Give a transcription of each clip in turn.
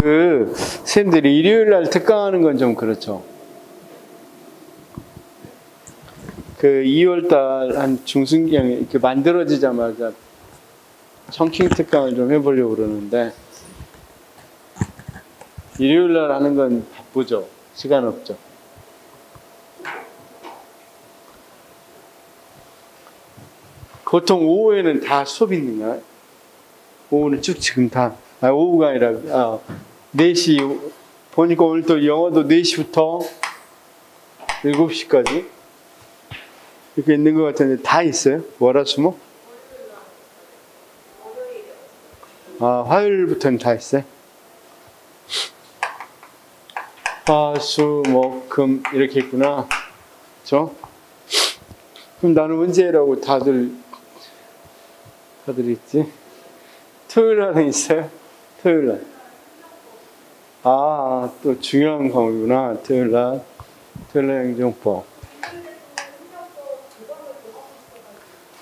선생님들이 일요일 날 특강하는 건 좀 그렇죠. 2월 달 한 중순경에 이렇게 만들어지자마자 청킹 특강을 좀 해보려고 그러는데, 일요일 날 하는 건 바쁘죠. 시간 없죠. 보통 오후에는 다 수업 있는가요? 오후는 쭉 지금 다, 오후가 아니라, 4시, 보니까 오늘 또 영어도 4시부터 7시까지 이렇게 있는 것 같은데, 다 있어요? 월화수목? 화요일부터는 다 있어요? 화, 수, 목, 금 이렇게 있구나. 그렇죠? 그럼 나는 언제라고 다들 있지? 토요일 날은 있어요? 토요일 날. 또 중요한 과목이구나. 토요일 날 행정법.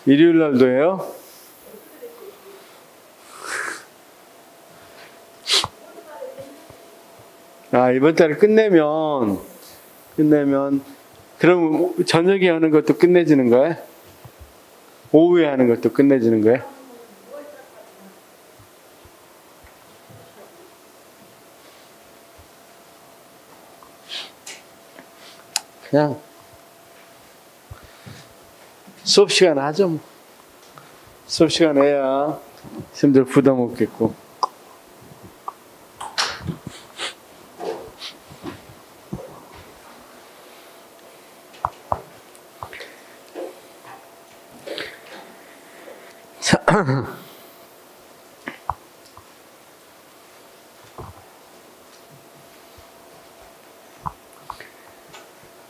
일요일 날도 해요? 이번 달에 끝내면 그럼 저녁에 하는 것도 끝내지는 거예요? 오후에 하는 것도 끝내지는 거예요? 그냥 수업 시간 하죠 뭐. 수업 시간 해야 선생님들 부담 없겠고.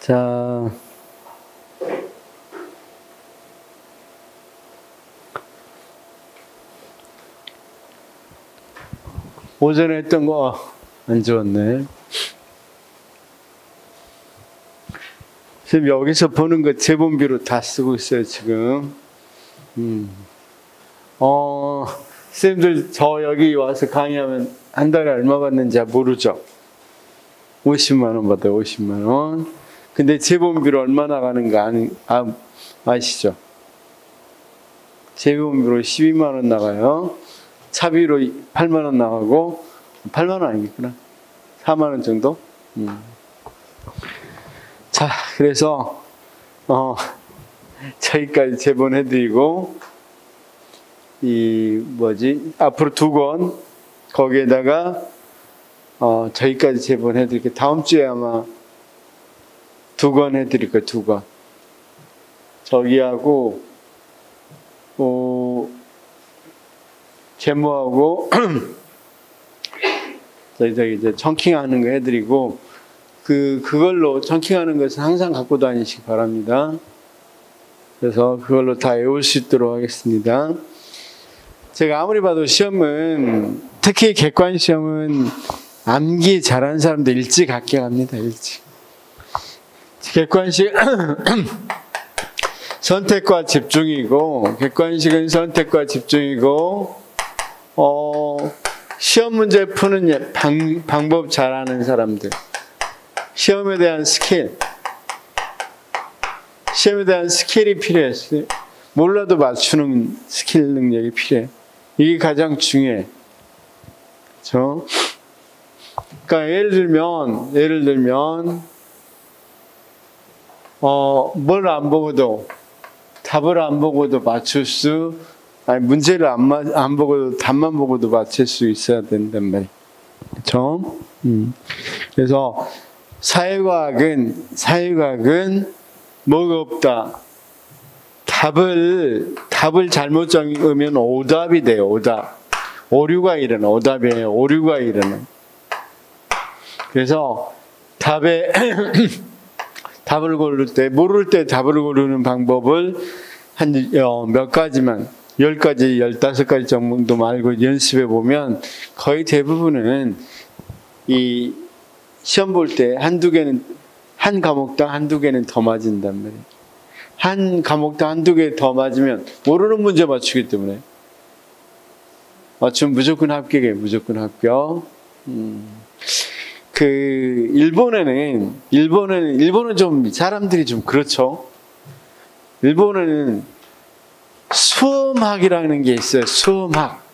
자, 오전에 했던 거 안 좋았네. 지금 여기서 보는 거 재본비로 다 쓰고 있어요 지금. 선생님들 저 여기 와서 강의하면 한 달에 얼마 받는지 모르죠? 50만 원 받아요. 50만 원. 근데 재본비로 얼마 나가는가 아시죠? 재본비로 12만 원 나가요. 차비로 8만 원 나가고, 8만 원 아니겠구나. 4만 원 정도? 자, 그래서 저희까지 제본해드리고, 앞으로 2권, 거기에다가 저희까지 제본해드릴게요. 다음 주에 아마 2권 해드릴 거예요. 2권. 저기하고 제모하고 저희 이제 청킹하는 거 해드리고, 그걸로 청킹하는 것은 항상 갖고 다니시기 바랍니다. 그래서 그걸로 다 외울 수 있도록 하겠습니다. 제가 아무리 봐도 시험은, 특히 객관 시험은 암기 잘하는 사람들 일찍 합격합니다. 일찍. 객관식 선택과 집중이고, 객관식은 선택과 집중이고, 시험 문제 푸는 방법 잘하는 사람들, 시험에 대한 스킬이 필요했어요. 몰라도 맞추는 스킬 능력이 필요해. 이게 가장 중요해. 그렇죠? 그러니까 예를 들면 뭘 안 보고도, 답을 안 보고도 문제를 안 보고도 답만 보고도 맞출 수 있어야 된단 말이에요. 그렇죠? 그래서 사회과학은 뭐가 없다. 답을 잘못 적으면 오답이 돼요. 오류가 일어나. 오답이에요. 오류가 일어나. 그래서 답을 고를 때, 모를 때 답을 고르는 방법을 몇 가지만, 10가지, 15가지 정도 알고 연습해 보면 거의 대부분은 이 시험 볼 때 한 과목당 한두 개는 더 맞은단 말이에요. 한 과목당 한두 개 더 맞으면 모르는 문제 맞추기 때문에. 맞추면 무조건 합격이에요. 무조건 합격. 그 일본은 좀 사람들이 좀 그렇죠. 일본은 수험학이라는 게 있어요. 수험학.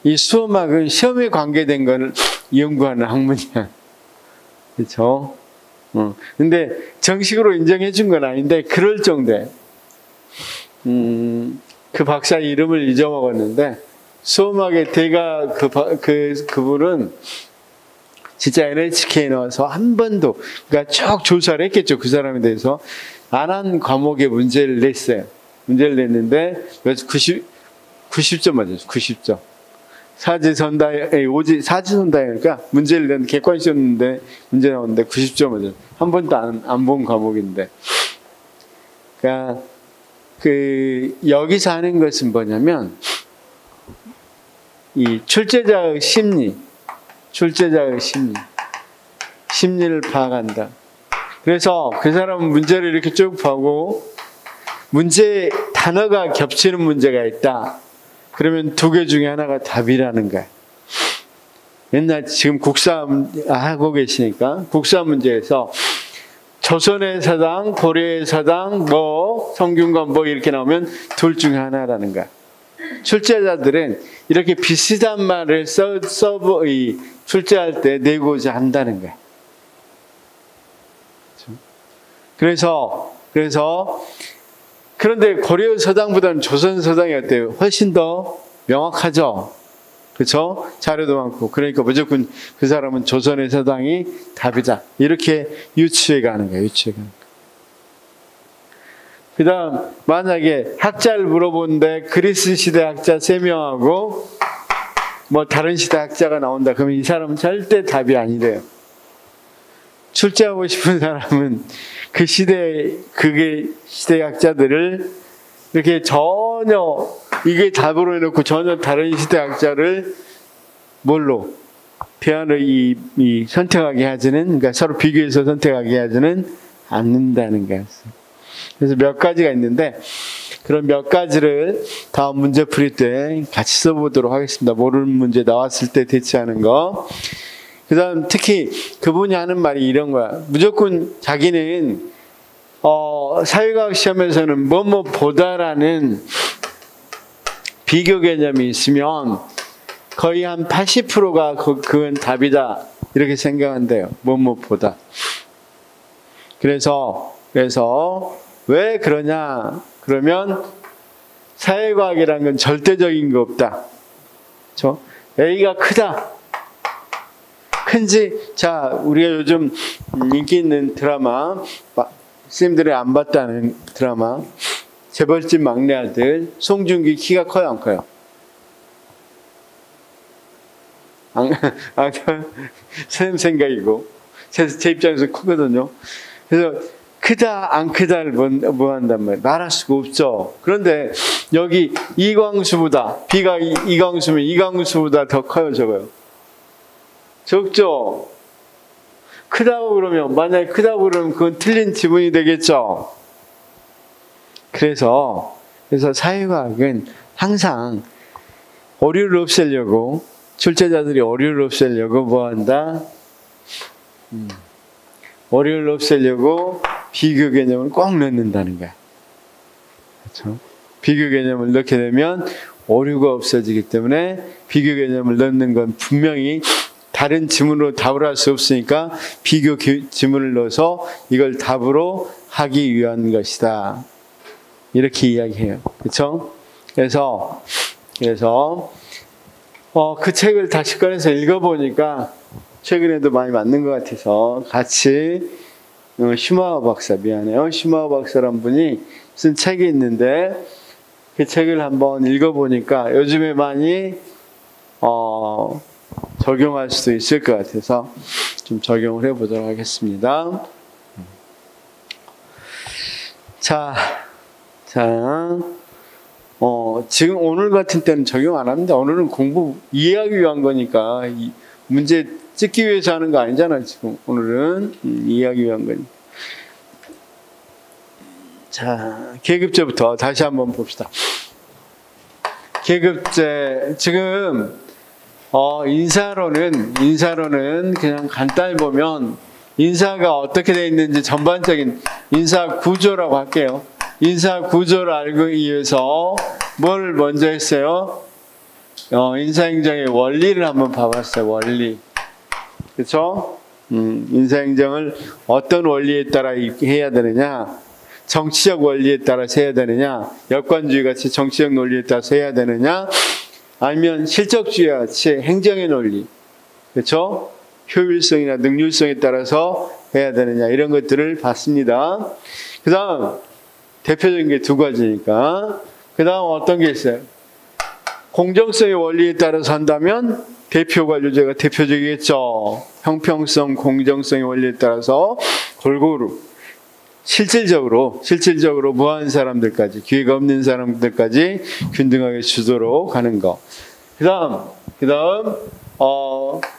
이 수험학은 시험에 관계된 걸 연구하는 학문이야. 그렇죠? 근데 정식으로 인정해 준 건 아닌데 그럴 정도에 그 박사 이름을 잊어먹었는데 수험학의 대가 그분은 진짜 NHK에 나와서 한 번도 그러니까 쭉 조사를 했겠죠. 그 사람에 대해서 안 한 과목에 문제를 냈어요. 문제를 냈는데 90점 맞았어요. 90점. 사지선다니까 문제를 낸 객관시였는데 문제 나오는데 90점 맞았어요. 한 번도 안 본 과목인데. 그러니까 여기서 하는 것은 뭐냐면 이 출제자의 심리를 파악한다. 그래서 그 사람은 문제를 이렇게 쭉 보고 문제 단어가 겹치는 문제가 있다. 그러면 두 개 중에 하나가 답이라는 거야. 옛날 지금 국사 하고 계시니까 국사 문제에서 조선의 사당, 고려의 사당, 성균관 이렇게 나오면 둘 중에 하나라는 거야. 출제자들은 이렇게 비슷한 말을 출제할 때 내고자 한다는 거야. 그런데 고려 서당보다는 조선 서당이 어때요? 훨씬 더 명확하죠. 그렇죠? 자료도 많고. 그러니까 무조건 그 사람은 조선의 서당이 답이다. 이렇게 유추해 가는 거예요. 그 다음 만약에 학자를 물어보는데 그리스 시대 학자 3명하고 다른 시대 학자가 나온다. 그러면 이 사람은 절대 답이 아니래요. 출제하고 싶은 사람은 그 시대 학자들을 이렇게 전혀 이게 답으로 해놓고 전혀 다른 시대 학자를 대안을 선택하게 하지는, 그러니까 서로 비교해서 선택하게 하지는 않는다는 거였어요. 그래서 몇 가지가 있는데 그런 몇 가지를 다음 문제 풀이 때 같이 써보도록 하겠습니다. 모르는 문제 나왔을 때 대처하는 거. 그 다음 특히 그분이 하는 말이 이런 거야. 무조건 자기는 사회과학 시험에서는 보다라는 비교 개념이 있으면 거의 한 80%가 그건 답이다. 이렇게 생각한대요. 보다. 그래서 왜 그러냐? 그러면 사회과학이라는 건 절대적인 거 없다. 그렇죠? A가 크다. 우리가 요즘 인기 있는 드라마, 선생님들이 안 봤다는 드라마, 재벌집 막내 아들, 송중기 키가 커요, 안 커요? 선생님 생각이고, 제 입장에서 크거든요. 그래서 크다, 안 크다를 뭐 한단 말이에요? 말할 수가 없죠. 그런데 여기 이광수보다, B가 이광수면 이광수보다 더 커요, 적어요? 적죠? 만약에 크다고 그러면 그건 틀린 지문이 되겠죠? 그래서 사회과학은 항상 오류를 없애려고, 출제자들이 오류를 없애려고 뭐 한다? 오류를 없애려고 비교 개념을 꼭 넣는다는 거야. 그렇죠? 비교 개념을 넣게 되면 오류가 없어지기 때문에 비교 개념을 넣는 건 분명히 다른 지문으로 답을 할 수 없으니까 비교 지문을 넣어서 이걸 답으로 하기 위한 것이다. 이렇게 이야기해요. 그렇죠? 그래서 그 책을 다시 꺼내서 읽어보니까 최근에도 많이 맞는 것 같아서 같이 슈마허 박사란 분이 쓴 책이 있는데 그 책을 한번 읽어보니까 요즘에 많이 적용할 수도 있을 것 같아서 좀 적용을 해보도록 하겠습니다. 지금 오늘 같은 때는 적용 안 하는데 오늘은 공부 이해하기 위한 거니까 문제 찍기 위해서 하는 거 아니잖아요. 지금 오늘은 이해하기 위한 거니까. 계급제부터 다시 한번 봅시다. 계급제 지금 인사로는 그냥 간단히 보면 인사가 어떻게 되어 있는지 전반적인 인사 구조라고 할게요. 인사 구조를 알기 위해서 뭘 먼저 했어요? 인사행정의 원리를 한번 봐봤어요. 원리. 그렇죠? 인사행정을 어떤 원리에 따라 해야 되느냐? 정치적 원리에 따라서 해야 되느냐? 역관주의 같이 정치적 논리에 따라서 해야 되느냐? 아니면 실적주의와 같이 행정의 논리, 그렇죠? 효율성이나 능률성에 따라서 해야 되느냐 이런 것들을 봤습니다. 그 다음 대표적인 게 두 가지니까 그 다음 어떤 게 있어요? 공정성의 원리에 따라서 한다면 대표관료제가 대표적이겠죠. 형평성, 공정성의 원리에 따라서 골고루 실질적으로 무한 사람들까지, 기회가 없는 사람들까지 균등하게 주도록 하는 거. 그 다음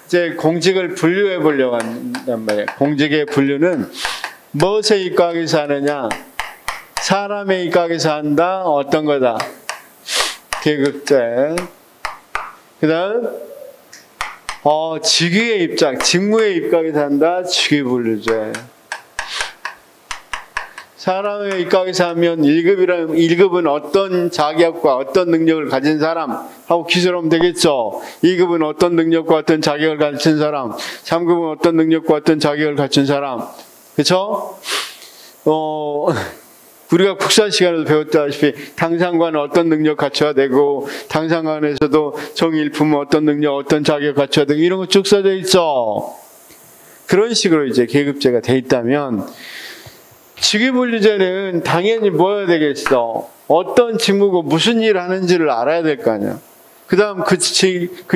이제 공직을 분류해 보려고 한단 말이에요. 공직의 분류는 무엇의 입각에서 하느냐? 사람의 입각에서 한다. 어떤 거다? 계급제. 그 다음 직위의 입장, 직무의 입각에서 한다. 직위분류제. 사람의 입각에서 하면 1급은 어떤 자격과 어떤 능력을 가진 사람 하고 기술하면 되겠죠. 2급은 어떤 능력과 어떤 자격을 갖춘 사람, 3급은 어떤 능력과 어떤 자격을 갖춘 사람. 그렇죠? 우리가 국사 시간에도 배웠다시피 당상관은 어떤 능력 갖춰야 되고 당상관에서도 정일품은 어떤 능력, 어떤 자격 갖춰야 되고 이런 거 쭉 써져 있죠. 그런 식으로 이제 계급제가 돼 있다면 직위분류제는 당연히 뭐여야 되겠어? 어떤 직무고 무슨 일을 하는지를 알아야 될 거 아니야. 그 다음 그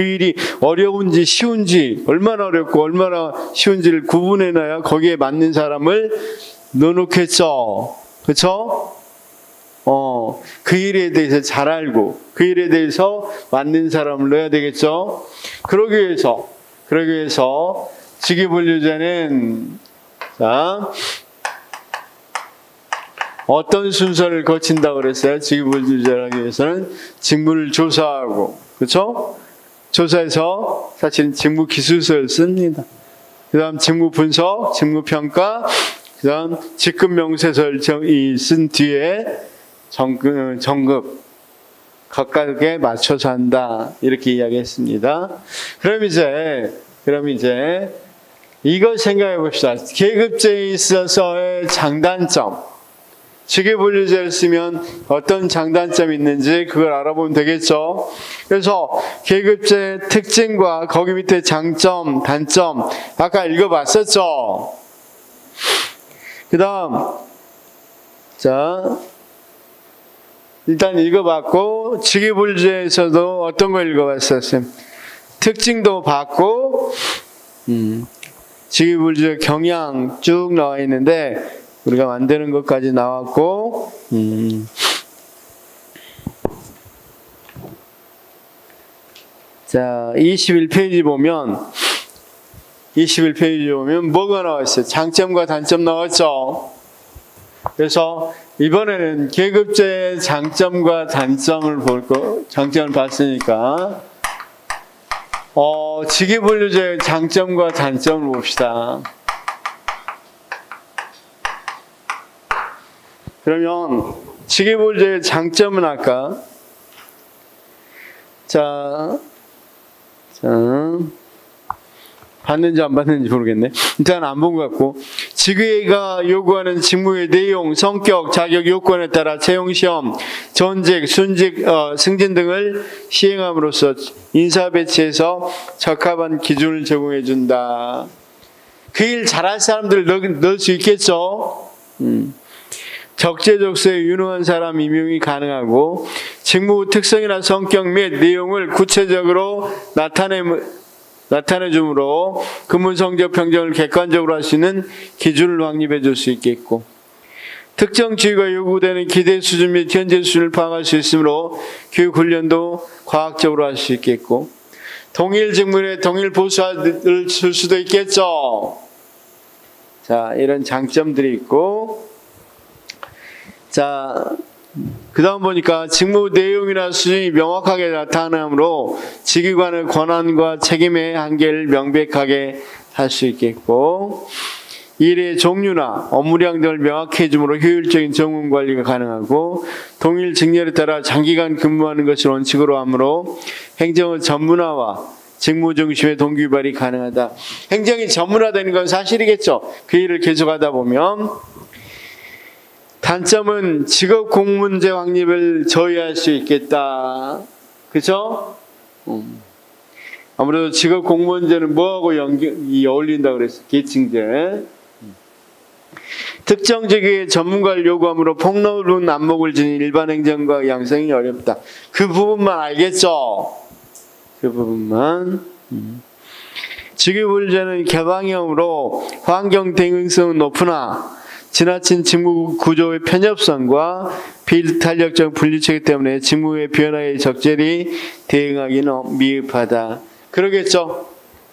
일이 어려운지 쉬운지 얼마나 어렵고 얼마나 쉬운지를 구분해놔야 거기에 맞는 사람을 넣어놓겠죠. 그렇죠? 그 일에 대해서 잘 알고 그 일에 대해서 맞는 사람을 넣어야 되겠죠. 그러기 위해서 직위분류제는 자 어떤 순서를 거친다고 그랬어요? 직위분류제를 하기 위해서는 직무를 조사하고, 그렇죠? 조사해서 사실은 직무 기술서를 씁니다. 그 다음 직무 분석, 직무 평가, 그 다음 직급 명세서를 쓴 뒤에 정급 각각에 맞춰서 한다. 이렇게 이야기했습니다. 그럼 이제 이걸 생각해 봅시다. 계급제에 있어서의 장단점. 직위분류제를 쓰면 어떤 장단점이 있는지 그걸 알아보면 되겠죠. 그래서 계급제의 특징과 거기 밑에 장점, 단점 아까 읽어봤었죠. 그 다음 자 일단 읽어봤고 직위분류제에서도 어떤 걸 읽어봤었어요? 특징도 봤고 직위분류제 경향 쭉 나와 있는데 우리가 만드는 것까지 나왔고 자 21페이지 보면 뭐가 나와 있어요? 장점과 단점 나왔죠. 그래서 이번에는 계급제의 장점과 단점을 장점을 봤으니까 직위분류제의 장점과 단점을 봅시다. 그러면 직위분류제의 장점은 아까 자 봤는지 안 봤는지 모르겠네. 일단 안 본 것 같고 직위가 요구하는 직무의 내용, 성격, 자격 요건에 따라 채용시험, 전직, 순직, 승진 등을 시행함으로써 인사 배치에서 적합한 기준을 제공해 준다. 그 일 잘할 사람들을 넣을 수 있겠죠. 적재적소에 유능한 사람 임용이 가능하고 직무 특성이나 성격 및 내용을 구체적으로 나타내 주므로 근무 성적 평정을 객관적으로 할 수 있는 기준을 확립해 줄 수 있겠고 특정 지위가 요구되는 기대 수준 및 현재 수준을 파악할 수 있으므로 교육 훈련도 과학적으로 할 수 있겠고 동일 직무에 동일 보수를 줄 수도 있겠죠. 자, 이런 장점들이 있고 자 그 다음 보니까 직무 내용이나 수준이 명확하게 나타나므로 직위관의 권한과 책임의 한계를 명백하게 할 수 있겠고, 일의 종류나 업무량 등을 명확히 해줌으로 효율적인 정원 관리가 가능하고, 동일 직렬에 따라 장기간 근무하는 것을 원칙으로 하므로 행정의 전문화와 직무 중심의 동기유발이 가능하다. 행정이 전문화되는 건 사실이겠죠. 그 일을 계속하다 보면. 단점은 직업 공문제 확립을 저해할 수 있겠다. 그렇죠? 아무래도 직업 공무원제는 뭐하고 어울린다 그랬어? 계층제. 특정 직위의 전문가를 요구하므로 폭넓은 안목을 지닌 일반 행정과 양성이 어렵다. 그 부분만 알겠죠? 그 부분만. 직위분리제는 개방형으로 환경 대응성은 높으나 지나친 직무 구조의 편협성과 비탄력적 분리체계 때문에 직무의 변화에 적절히 대응하기는 미흡하다. 그러겠죠?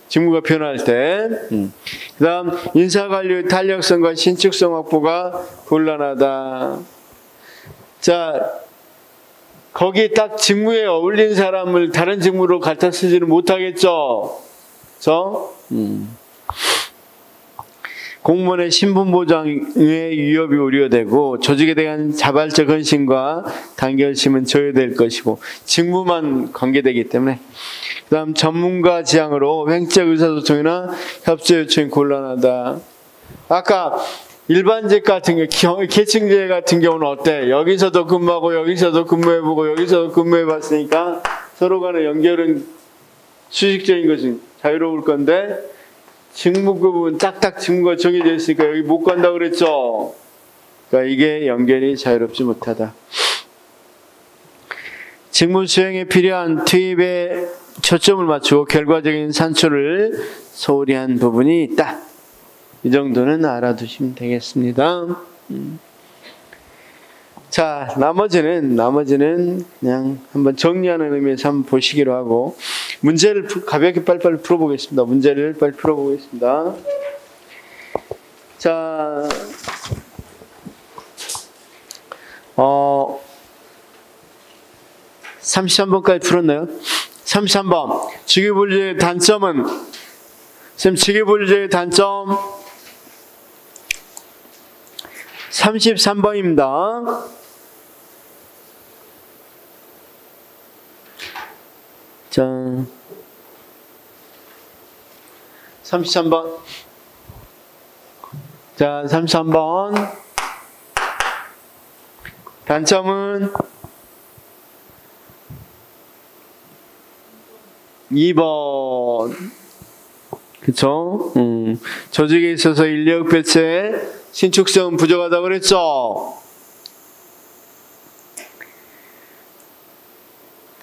직무가 변할 때. 그 다음 인사관리의 탄력성과 신축성 확보가 곤란하다. 자, 거기 딱 직무에 어울린 사람을 다른 직무로 갖다 쓰지는 못하겠죠? 그렇죠? 공무원의 신분 보장의 위협이 우려되고 조직에 대한 자발적 헌신과 단결심은 저해될 것이고 직무만 관계되기 때문에. 그 다음 전문가 지향으로 횡적 의사소통이나 협조 요청이 곤란하다. 아까 일반직 같은 경우, 계층제 같은 경우는 어때? 여기서도 근무하고 여기서도 근무해보고 여기서도 근무해봤으니까 서로 간의 연결은 수직적인 것은 자유로울 건데, 직무급은 딱딱 직무가 정해져 있으니까 여기 못 간다 그랬죠. 그러니까 이게 연결이 자유롭지 못하다. 직무 수행에 필요한 투입에 초점을 맞추고 결과적인 산출을 소홀히 한 부분이 있다. 이 정도는 알아두시면 되겠습니다. 자, 나머지는 그냥 한번 정리하는 의미에서 한번 보시기로 하고, 문제를 가볍게 빨리빨리 풀어보겠습니다. 문제를 빨리 풀어보겠습니다. 자, 33번까지 풀었나요? 33번. 직위분리제의 단점은, 선생님, 직위분리제의 단점 33번입니다. 자, 33번. 자, 33번. 단점은 2번. 그쵸? 조직에 있어서 인력 배치에 신축성은 부족하다고 그랬죠?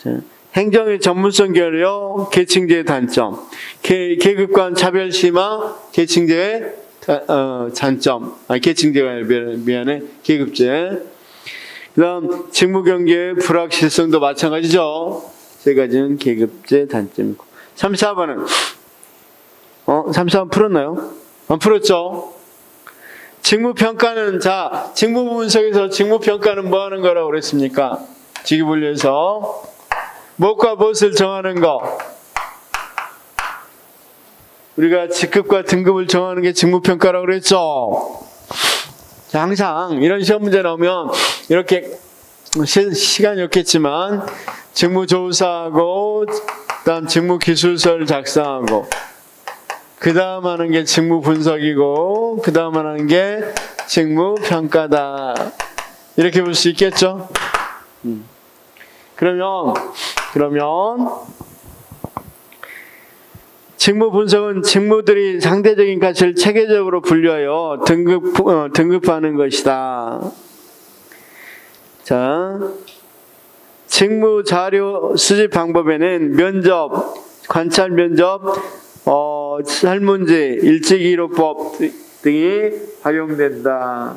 자, 행정의 전문성 결여, 계층제의 단점. 계급 간 차별 심화, 계층제의 단점. 계층제가 미안해. 계급제. 그 다음, 직무 경계의 불확실성도 마찬가지죠. 세 가지는 계급제 단점이고. 34번은, 34번 풀었나요? 안 풀었죠? 직무평가는, 자, 직무 분석에서 직무평가는 뭐 하는 거라고 그랬습니까? 직위분리에서 무엇과 무엇을 정하는 거. 우리가 직급과 등급을 정하는 게 직무평가라고 그랬죠? 자, 항상 이런 시험 문제 나오면 이렇게 시간이 없겠지만 직무조사하고 그다음 직무기술서를 작성하고 그 다음 하는 게 직무분석이고 그 다음 하는 게 직무평가다. 이렇게 볼 수 있겠죠? 그러면 직무분석은 직무들이 상대적인 가치를 체계적으로 분류하여 등급하는 것이다. 자, 직무자료 수집 방법에는 면접, 관찰 면접, 설문지, 일지기록법 등이 활용된다.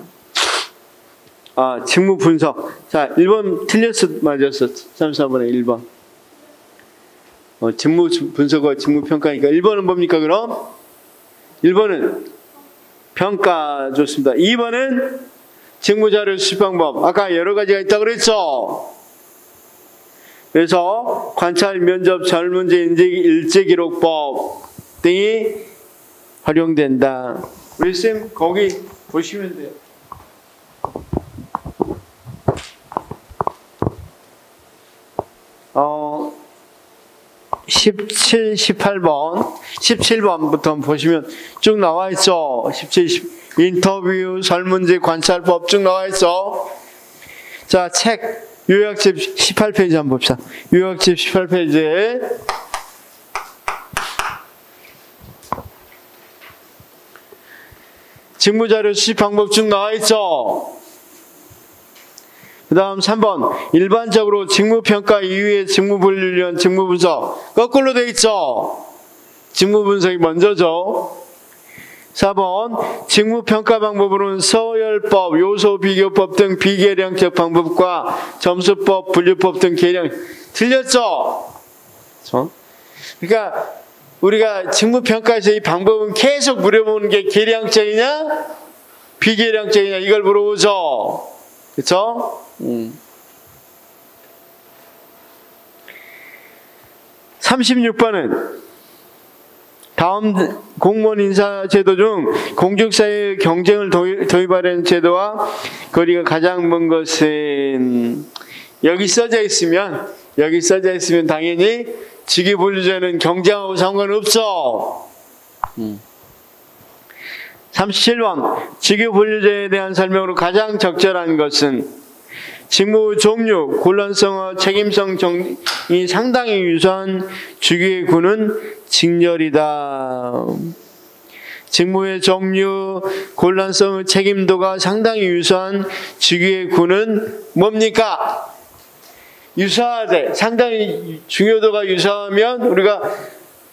직무 분석. 자, 1번 틀렸어, 맞았어. 34번에 1번. 직무 분석과 직무 평가니까 1번은 뭡니까, 그럼? 1번은 평가 좋습니다. 2번은 직무자료 수집 방법. 아까 여러 가지가 있다고 그랬죠? 그래서 관찰, 면접, 설문제, 일제기록법 등이 활용된다. 우리 쌤 거기 보시면 돼요. 17, 18번, 17번부터 보시면 쭉 나와 있어. 17, 10, 인터뷰, 설문지, 관찰법 쭉 나와 있어. 자, 책, 요약집 18페이지 한번 봅시다. 요약집 18페이지에 직무자료 수집 방법 쭉 나와 있죠. 그 다음 3번 일반적으로 직무평가 이후에 직무분류련 직무분석 거꾸로 돼 있죠. 직무분석이 먼저죠. 4번 직무평가 방법으로는 서열법, 요소비교법 등 비계량적 방법과 점수법, 분류법 등 계량 틀렸죠. 그러니까 우리가 직무평가에서 이 방법은 계속 물어보는 게 계량적이냐 비계량적이냐 이걸 물어보죠. 그쵸? 36번은 다음 공무원 인사제도 중 공직사회의 경쟁을 도입하려는 제도와 거리가 가장 먼 것은 여기 써져 있으면 당연히 직위분류제는 경쟁하고 상관없어. 37번 직위분류제에 대한 설명으로 가장 적절한 것은 직무 종류, 곤란성과 책임성이 상당히 유사한 주기의 구는 직렬이다. 직무의 종류, 곤란성의 책임도가 상당히 유사한 주기의 구는 뭡니까? 유사하대. 상당히 중요도가 유사하면 우리가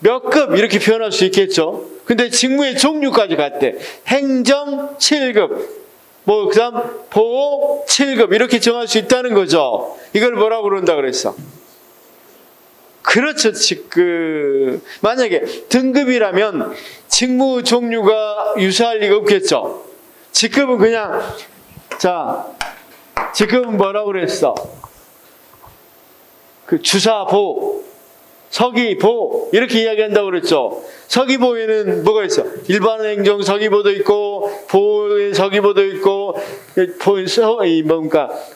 몇 급 이렇게 표현할 수 있겠죠. 근데 직무의 종류까지 갔대. 행정 7급, 그 다음 보호 7급 이렇게 정할 수 있다는 거죠. 이걸 뭐라고 그런다 그랬어? 그렇죠. 만약에 등급이라면 직무 종류가 유사할 리가 없겠죠. 직급은 그냥 직급은 뭐라고 그랬어? 주사보, 서기보 이렇게 이야기한다고 그랬죠. 서기보에는 뭐가 있어? 일반 행정 서기보도 있고 보호의 서기보도 있고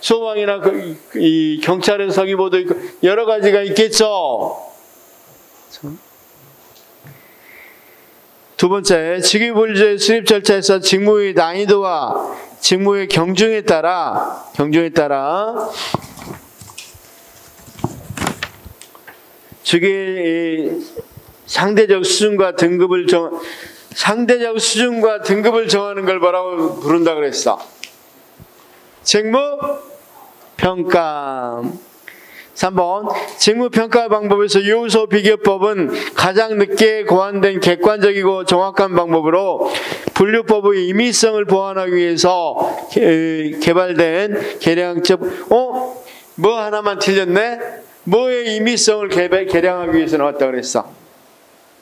소방이나 이 경찰의 서기보도 있고 여러 가지가 있겠죠. 두 번째, 직위분류제 수립 절차에서 직무의 난이도와 직무의 경중에 따라 직위의 상대적 수준과 등급을 정하는 걸 뭐라고 부른다 그랬어? 직무평가. 3번 직무평가 방법에서 요소 비교법은 가장 늦게 고안된 객관적이고 정확한 방법으로 분류법의 임의성을 보완하기 위해서 개발된 계량적 뭐 하나만 틀렸네? 뭐의 임의성을 계량하기 위해서 나왔다 그랬어?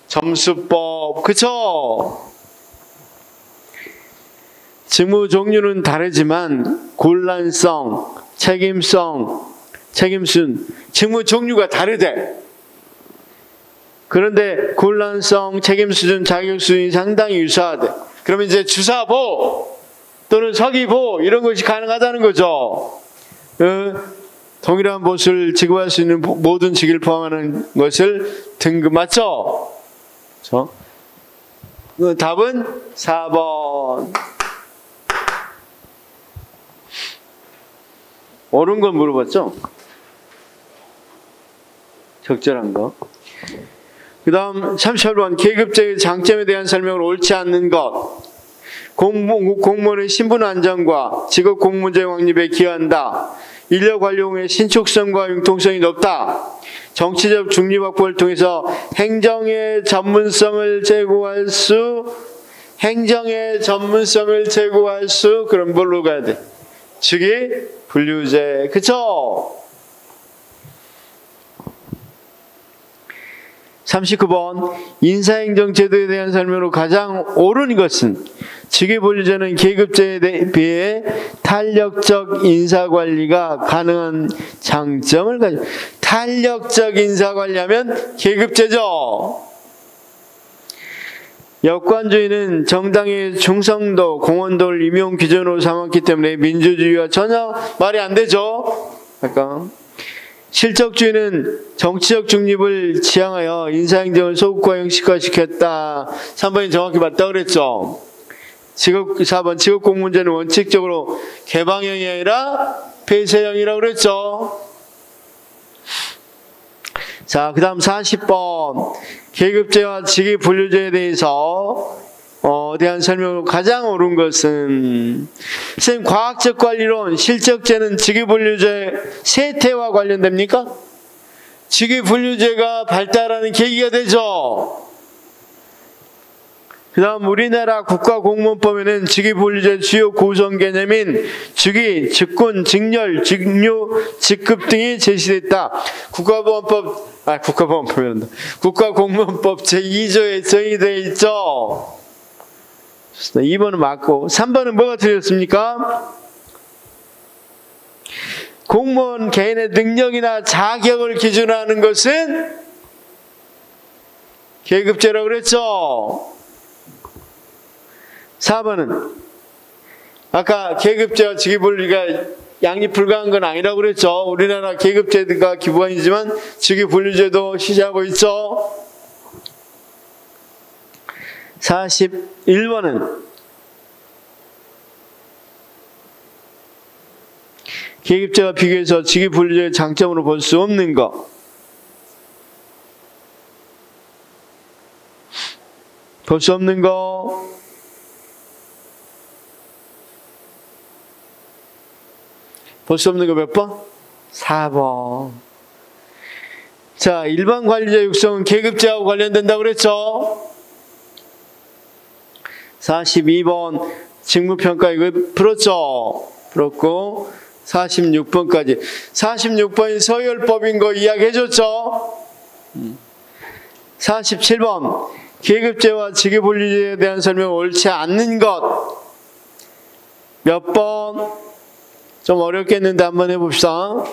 점수법. 그쵸? 직무 종류는 다르지만 곤란성, 책임순, 직무 종류가 다르대. 그런데 곤란성, 책임수준, 자격수준이 상당히 유사하대. 그러면 이제 주사보 또는 서기보 이런 것이 가능하다는 거죠. 동일한 보수를 지급할 수 있는 모든 직위를 포함하는 것을 등급 맞죠? 답은 4번. 옳은 건 물어봤죠? 적절한 거. 그 다음 38번 계급제의 장점에 대한 설명을 옳지 않는 것. 공무원의 신분 안정과 직업 공무제 확립에 기여한다. 인력 활용의 신축성과 융통성이 높다. 정치적 중립 확보를 통해서 행정의 전문성을 제고할 수 그럼 뭘로 가야 돼? 직위 분류제. 그쵸? 39번 인사행정제도에 대한 설명으로 가장 옳은 것은 직위분류제는 계급제에 비해 탄력적 인사관리가 가능한 장점을 가지고 탄력적 인사관리하면 계급제죠. 역관주의는 정당의 충성도, 공헌도를 임용 기준으로 삼았기 때문에 민주주의와 전혀 말이 안 되죠. 약간 실적주의는 정치적 중립을 지향하여 인사행정을 소극과 형식화시켰다. 3번이 정확히 맞다 그랬죠. 4번 직업공무제는 원칙적으로 개방형이 아니라 폐쇄형이라고 그랬죠. 자, 그 다음 40번 계급제와 직위분류제에 대해서 대한 설명으로 가장 옳은 것은 선생님 과학적 관리론 실적제는 직위분류제 세태와 관련됩니까? 직위분류제가 발달하는 계기가 되죠. 그 다음 우리나라 국가공무원법에는 직위분류제 주요 구성 개념인 직위, 직군, 직렬, 직류, 직급 등이 제시됐다. 국가공무원법 제2조에 정의되어 있죠. 2번은 맞고 3번은 뭐가 틀렸습니까? 공무원 개인의 능력이나 자격을 기준으로 하는 것은 계급제라고 그랬죠. 4번은 아까 계급제와 직위분류가 양립 불가한 건 아니라고 그랬죠. 우리나라 계급제가 기본이지만 직위분류제도 시시하고 있죠. 41번은 계급제와 비교해서 직위분류제의 장점으로 볼 수 없는 것. 볼 수 없는 거. 볼 수 없는 거 몇 번? 4번. 자, 일반 관리자 육성은 계급제하고 관련된다고 그랬죠? 42번 직무평가 이거 풀었죠? 풀었고 46번까지 46번이 서열법인 거 이야기해줬죠? 47번 계급제와 직위분류제에 대한 설명 옳지 않는 것 몇 번? 좀 어렵겠는데 한번 해봅시다.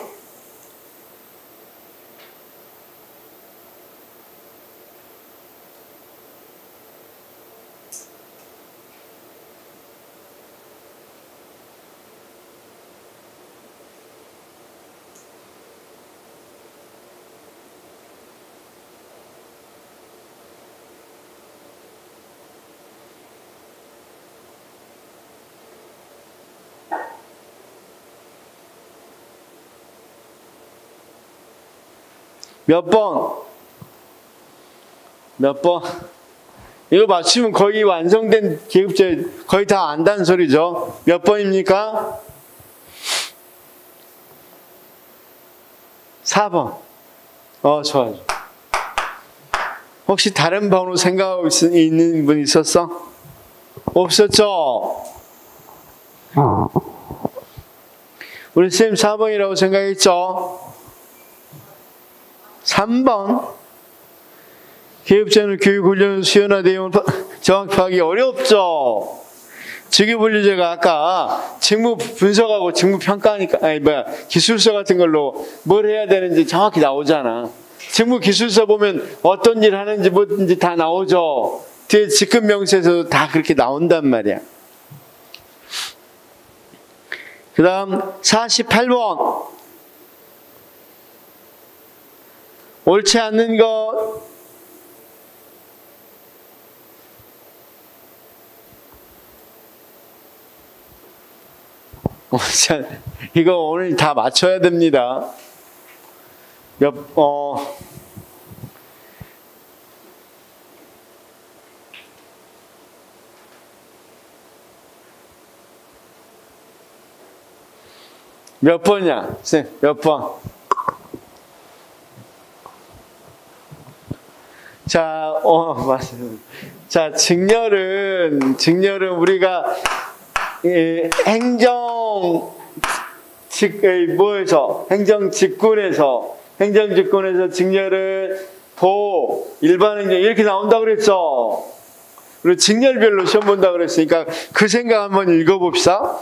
몇 번? 몇 번? 이거 맞추면 거의 완성된 계급제 거의 다 안다는 소리죠. 몇 번입니까? 4번. 좋아요. 혹시 다른 번호 생각하고 있는 분 있었어? 없었죠? 우리 쌤 4번이라고 생각했죠? 3번 계급제는 교육훈련 수요나 내용을 정확히 하기 어렵죠. 직위분류제가 아까 직무 분석하고 직무 평가하니까 기술서 같은 걸로 뭘 해야 되는지 정확히 나오잖아. 직무 기술서 보면 어떤 일 하는지 뭐든지 다 나오죠. 뒤에 직급 명세에서도 다 그렇게 나온단 말이야. 그 다음 48번 옳지 않는 것. 이거 오늘 다 맞춰야 됩니다. 몇 번이야? 쌤, 몇 번? 자, 맞습니다. 자, 직렬은 우리가 행정직군에서 직렬을 보, 일반행정 이렇게 나온다 그랬죠. 그리고 직렬별로 시험 본다 그랬으니까 그 생각 한번 읽어봅시다.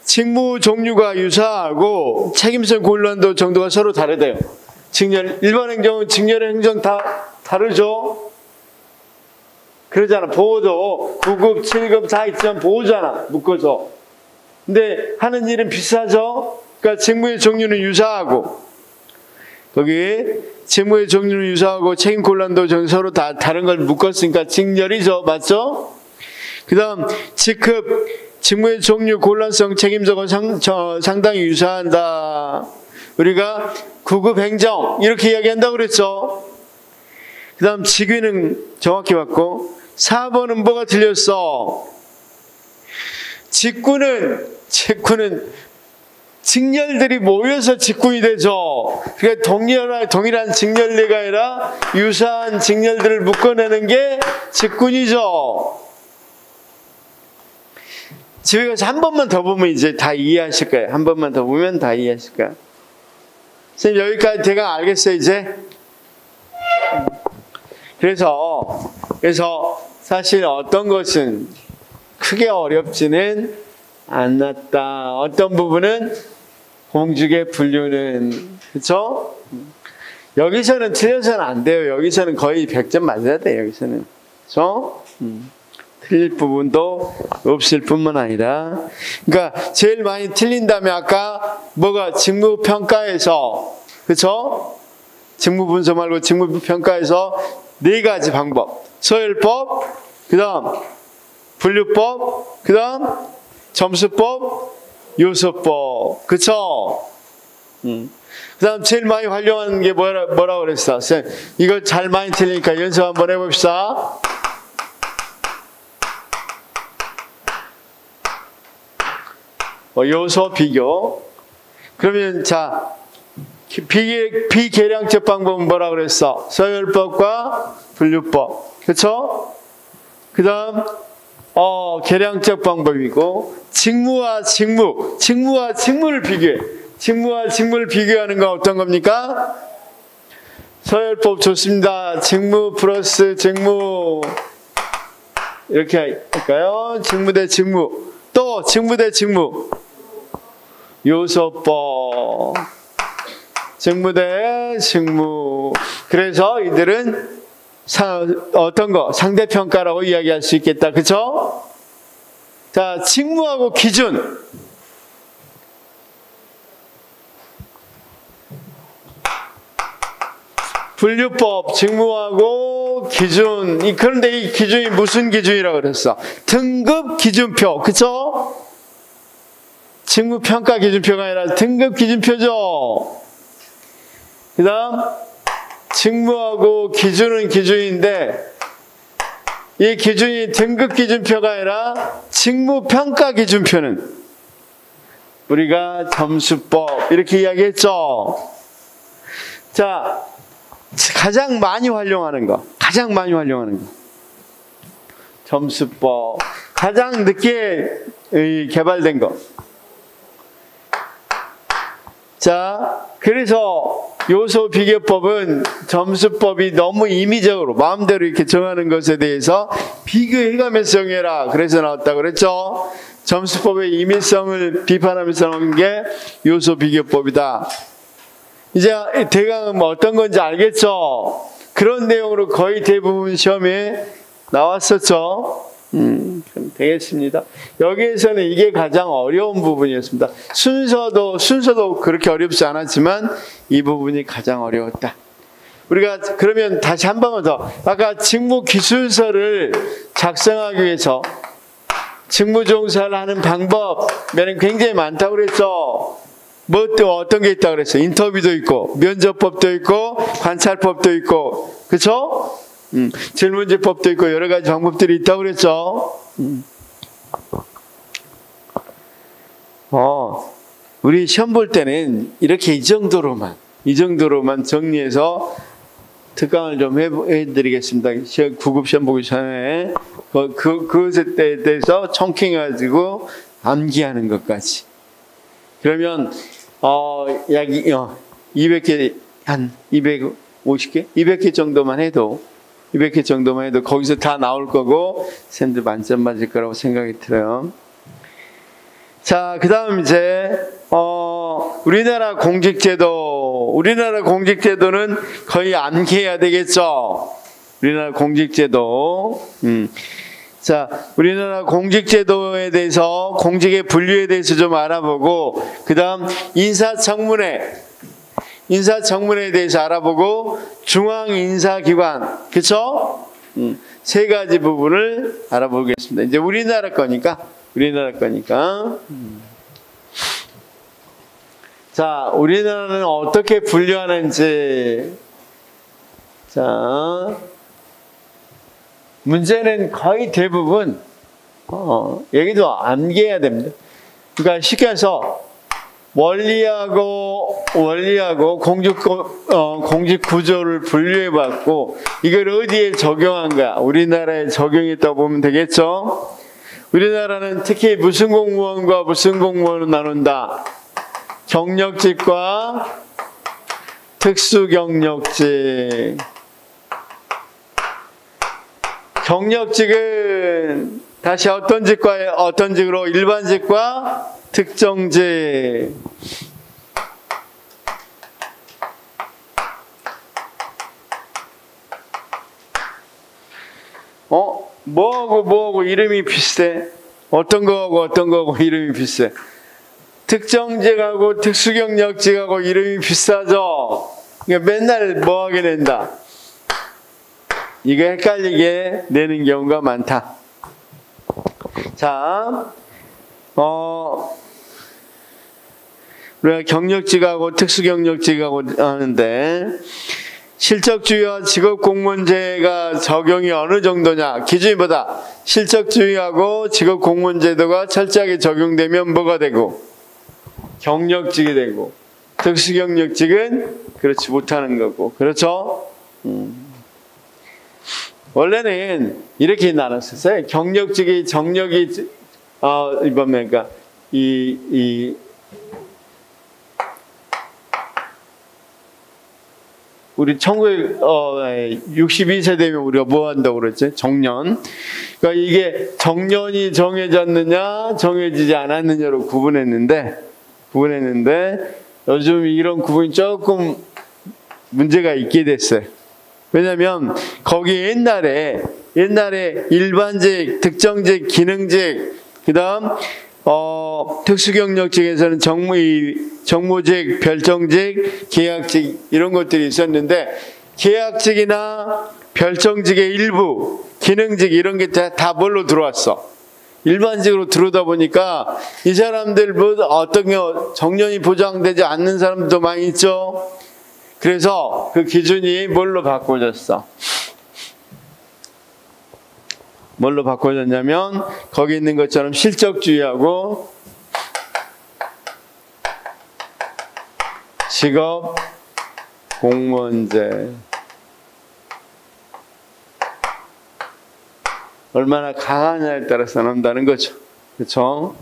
직무 종류가 유사하고 책임성 곤란도 정도가 서로 다르대요. 일반행정은 직렬행정 다 다르죠. 그러잖아. 보호도 9급, 7급 다 있지만 보호잖아. 묶어서. 근데 하는 일은 비슷하죠. 그러니까 직무의 종류는 유사하고 거기 직무의 종류는 유사하고 책임 곤란도 서로 다 다른 걸 묶었으니까 직렬이죠. 맞죠? 그 다음 직급, 직무의 종류, 곤란성, 책임성은 상당히 유사한다. 우리가 9급 행정 이렇게 이야기한다고 그랬죠. 그 다음 직위는 정확히 봤고 4번은 뭐가 틀렸어? 직구는 직렬들이 모여서 직군이 되죠. 그러니까 동일한 직렬례가 아니라 유사한 직렬들을 묶어내는 게 직군이죠. 집에 가서 한 번만 더 보면 이제 다 이해하실 거예요. 한 번만 더 보면 다 이해하실 거예요. 선생님 여기까지 대강 알겠어요 이제? 그래서 사실 어떤 것은 크게 어렵지는 않았다. 어떤 부분은 공직의 분류는 그렇죠? 여기서는 틀려서는 안 돼요. 여기서는 거의 100점 맞아야 돼요. 여기서는 그렇죠? 틀릴 부분도 없을 뿐만 아니라 그러니까 제일 많이 틀린다면 아까 뭐가 직무평가에서 그렇죠? 직무분석 말고 직무평가에서 4가지 방법 서열법 그 다음 분류법 그 다음 점수법 요소법 그쵸? 그 다음 제일 많이 활용하는 게 뭐라 그랬어? 이거 잘 많이 틀리니까 연습 한번 해봅시다. 요소 비교. 그러면 자 비계량적 방법은 뭐라 그랬어? 서열법과 분류법. 그쵸? 그 다음 계량적 방법이고 직무와 직무를 비교해. 직무와 직무를 비교하는 건 어떤 겁니까? 서열법 좋습니다. 직무 플러스 직무 이렇게 할까요? 직무 대 직무 또 직무 대 직무 요소법 직무 대 직무. 그래서 이들은 어떤 거 상대평가라고 이야기할 수 있겠다. 그쵸? 자, 직무하고 기준. 분류법, 직무하고 기준. 그런데 이 기준이 무슨 기준이라고 그랬어? 등급 기준표. 그쵸? 직무평가 기준표가 아니라 등급 기준표죠. 그 다음 직무하고 기준은 기준인데 이 기준이 등급 기준표가 아니라 직무평가 기준표는 우리가 점수법 이렇게 이야기했죠. 자, 가장 많이 활용하는 거 점수법. 가장 늦게 개발된 거. 자, 그래서 요소 비교법은 점수법이 너무 임의적으로 마음대로 이렇게 정하는 것에 대해서 비교해가면서 정해라. 그래서 나왔다고 그랬죠. 점수법의 임의성을 비판하면서 나온 게 요소 비교법이다. 이제 대강 어떤 건지 알겠죠? 그런 내용으로 거의 대부분 시험에 나왔었죠. 그럼 되겠습니다. 여기에서는 이게 가장 어려운 부분이었습니다. 순서도 그렇게 어렵지 않았지만 이 부분이 가장 어려웠다. 우리가 그러면 다시 한 번만 더 아까 직무기술서를 작성하기 위해서 직무종사를 하는 방법에는 굉장히 많다고 그랬죠. 뭐 또 어떤 게 있다고 그랬어요? 인터뷰도 있고 면접법도 있고 관찰법도 있고 그렇죠? 질문지법도 있고 여러 가지 방법들이 있다고 그랬죠. 우리 시험 볼 때는 이렇게 이 정도로만 정리해서 특강을 좀 해드리겠습니다. 9급 시험 보기 전에 그것에 대해서 청킹해가지고 암기하는 것까지. 그러면 약 200개 한 250 50개? 200개 정도만 해도 200개 정도만 해도 거기서 다 나올 거고 쌤들 만점 맞을 거라고 생각이 들어요. 자, 그 다음 이제 우리나라 공직제도는 거의 암기해야 되겠죠. 우리나라 공직제도. 자, 우리나라 공직제도에 대해서, 공직의 분류에 대해서 좀 알아보고, 그 다음 인사청문회에 대해서 알아보고, 중앙인사기관, 그쵸? 세 가지 부분을 알아보겠습니다. 이제 우리나라 거니까. 자, 우리나라는 어떻게 분류하는지. 자, 문제는 거의 대부분 얘기도 암기해야 됩니다. 그러니까 쉽게 해서 원리하고 공직 구조를 분류해 봤고 이걸 어디에 적용한 거야? 우리나라에 적용했다 보면 되겠죠? 우리나라는 특히 무슨 공무원과 무슨 공무원을 나눈다. 경력직과 특수경력직. 경력직은 다시 어떤 직과 어떤 직으로? 일반직과 특정직. 뭐하고 이름이 비슷해? 어떤 거하고 이름이 비슷해? 특정직하고 특수경력직하고 이름이 비슷하죠? 그러니까 맨날 뭐하게 된다. 이거 헷갈리게 내는 경우가 많다. 자, 우리가 경력직하고 특수경력직하고 하는데 실적주의와 직업공무원제가 적용이 어느 정도냐? 기준이 뭐다? 실적주의하고 직업공무원제도가 철저하게 적용되면 뭐가 되고? 경력직이 되고 특수경력직은 그렇지 못하는 거고. 그렇죠? 원래는 이렇게 나눴었어요. 경력직이 정력이 그러니까 우리 1962세 되면 우리가 뭐 한다고 그랬지? 정년. 그러니까 이게 정년이 정해졌느냐 정해지지 않았느냐로 구분했는데 요즘 이런 구분이 조금 문제가 있게 됐어요. 왜냐면 거기 옛날에 일반직, 특정직, 기능직, 그 다음 특수경력직에서는 정무직, 별정직, 계약직 이런 것들이 있었는데 계약직이나 별정직의 일부, 기능직 이런 게 다 뭘로 들어왔어? 일반직으로 들어오다 보니까 이 사람들 뭐 어떤 정년이 보장되지 않는 사람도 많이 있죠. 그래서 그 기준이 뭘로 바꿔졌어? 뭘로 바꿔졌냐면 거기 있는 것처럼 실적주의하고 직업 공무원제. 얼마나 강하냐에 따라서 나온다는 거죠. 그렇죠?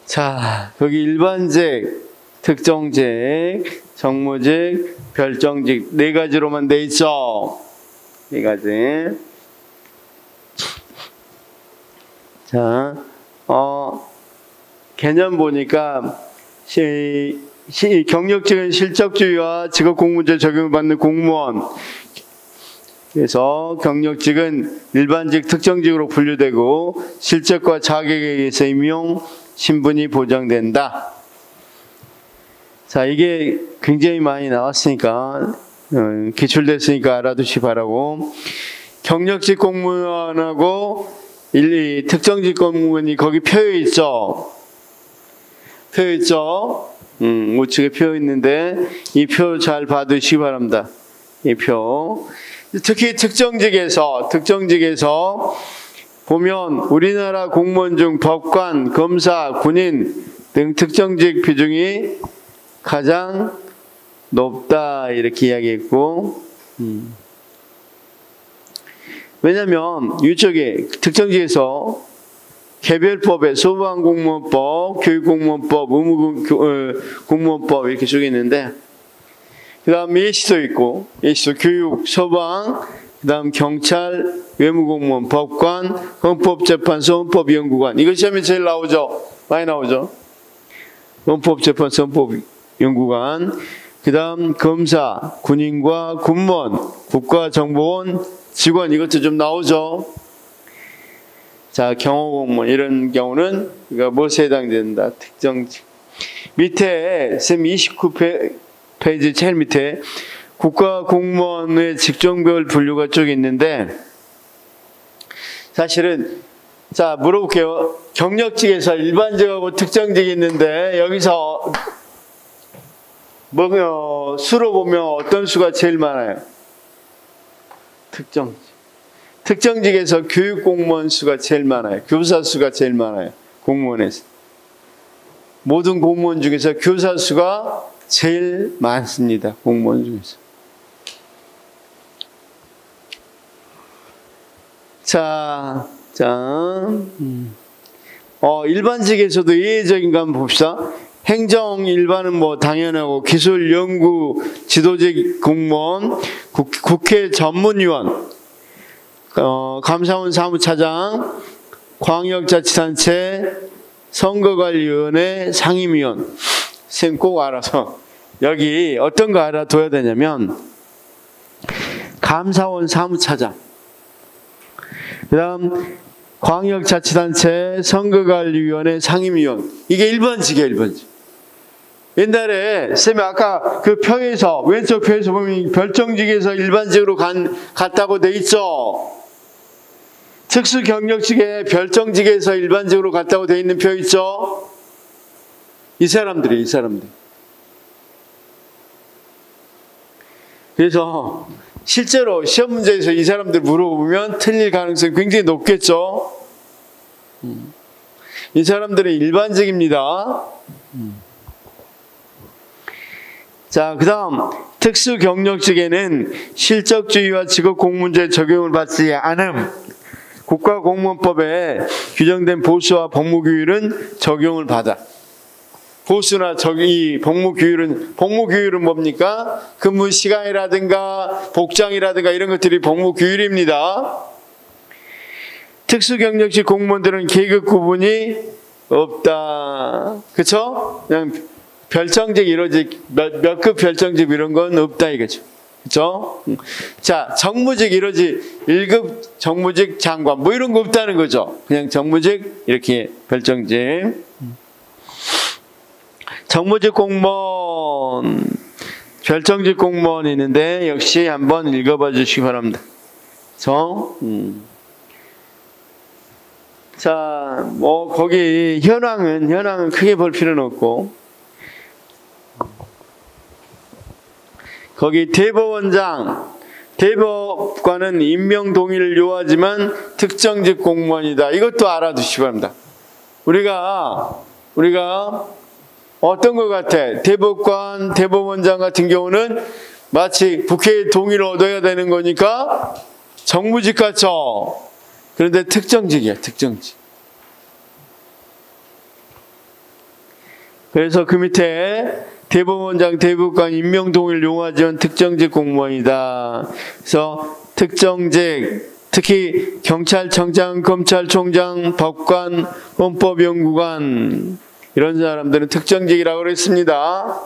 자, 거기 일반직, 특정직, 정무직, 별정직 네 가지로만 돼 있죠. 네 가지. 자, 개념 보니까 경력직은 실적주의와 직업공무원제 적용을 받는 공무원. 그래서 경력직은 일반직, 특정직으로 분류되고 실적과 자격에 의해서 임용, 신분이 보장된다. 자, 이게 굉장히 많이 나왔으니까 기출됐으니까 알아두시 바라고. 경력직 공무원하고 특정직 공무원이 거기 표에 있죠. 우측에 표 있는데 이 표 잘 봐두시기 바랍니다. 이 표. 특히 특정직에서 보면 우리나라 공무원 중 법관, 검사, 군인 등 특정직 비중이 가장 높다 이렇게 이야기했고, 왜냐하면 이쪽에 특정직에서 개별법에 소방공무원법, 교육공무원법, 의무공무원법 이렇게 쭉 있는데 그 다음 예시도 있고, 예시도 교육, 소방, 그 다음 경찰, 외무공무원, 법관, 헌법재판소, 헌법연구관. 이거 시험에 제일 나오죠? 많이 나오죠? 헌법재판소, 헌법연구관. 그 다음 검사, 군인과 군무원, 국가정보원, 직원. 이것도 좀 나오죠? 자, 경호공무원. 이런 경우는 우리가 무엇에 해당된다? 특정직. 밑에, 쌤 29페이지 제일 밑에 국가공무원의 직종별 분류가 쭉 있는데, 사실은 자 물어볼게요. 경력직에서 일반직하고 특정직이 있는데 여기서 수로 보면 어떤 수가 제일 많아요? 특정직. 특정직에서 교육공무원 수가 제일 많아요. 교사 수가 제일 많아요. 공무원에서. 모든 공무원 중에서 교사 수가 제일 많습니다. 공무원 중에서. 일반직에서도 예외적인 거 한번 봅시다. 행정 일반은 뭐 당연하고 기술 연구 지도직 공무원, 국회 전문위원, 감사원 사무차장, 광역자치단체, 선거관리위원회 상임위원. 쌤 꼭 알아서 여기 어떤 거 알아둬야 되냐면 감사원 사무차장, 그 다음 광역자치단체 선거관리위원회 상임위원. 이게 일반직이에요. 일반직. 옛날에 쌤이 아까 그 표에서 왼쪽 표에서 보면 별정직에서 일반직으로 갔다고 돼 있죠. 특수경력직에 별정직에서 일반직으로 갔다고 돼 있는 표 있죠. 이 사람들이. 그래서 실제로 시험 문제에서 이 사람들 물어보면 틀릴 가능성이 굉장히 높겠죠. 이 사람들은 일반직입니다. 자, 그 다음 특수경력직에는 실적주의와 직업공무제 적용을 받지 않음. 국가공무원법에 규정된 보수와 복무규율은 적용을 받아. 보수나 이 복무규율은 뭡니까? 근무 시간이라든가 복장이라든가 이런 것들이 복무규율입니다. 특수경력직 공무원들은 계급 구분이 없다. 그쵸? 그냥 별정직 이러직 몇 급 별정직 이런 건 없다 이거죠. 그쵸? 자, 정무직 이러지 1급 정무직 장관 뭐 이런 거 없다는 거죠. 그냥 정무직 이렇게 별정직. 정무직 공무원, 별정직 공무원이 있는데 역시 한번 읽어봐 주시기 바랍니다. 자, 뭐 거기 현황은 크게 볼 필요는 없고, 거기 대법원장, 대법관은 임명 동의를 요하지만 특정직 공무원이다. 이것도 알아두시기 바랍니다. 우리가 어떤 것 같아? 대법관, 대법원장 같은 경우는 마치 국회의 동의를 얻어야 되는 거니까 정무직 같죠? 그런데 특정직이야, 특정직. 그래서 그 밑에 대법원장, 대법관 임명 동의를 요하지만 특정직 공무원이다. 그래서 특정직, 특히 경찰청장, 검찰총장, 법관, 헌법연구관 이런 사람들은 특정직이라고 그랬습니다.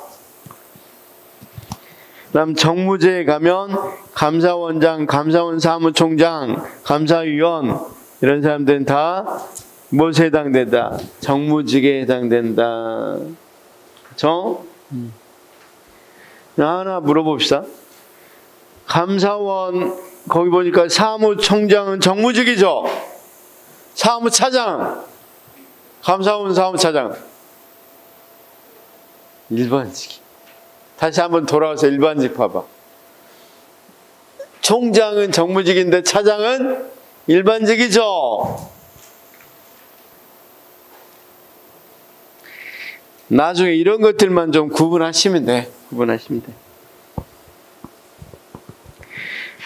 그다음 정무제에 가면 감사원장, 감사원 사무총장, 감사위원 이런 사람들은 다 무엇에 해당된다? 정무직에 해당된다. 그렇죠? 하나 물어봅시다. 감사원 거기 보니까 사무총장은 정무직이죠? 사무차장, 감사원 사무차장 일반직. 다시 한번 돌아와서 일반직 봐봐. 총장은 정무직인데 차장은 일반직이죠. 나중에 이런 것들만 좀 구분하시면 돼.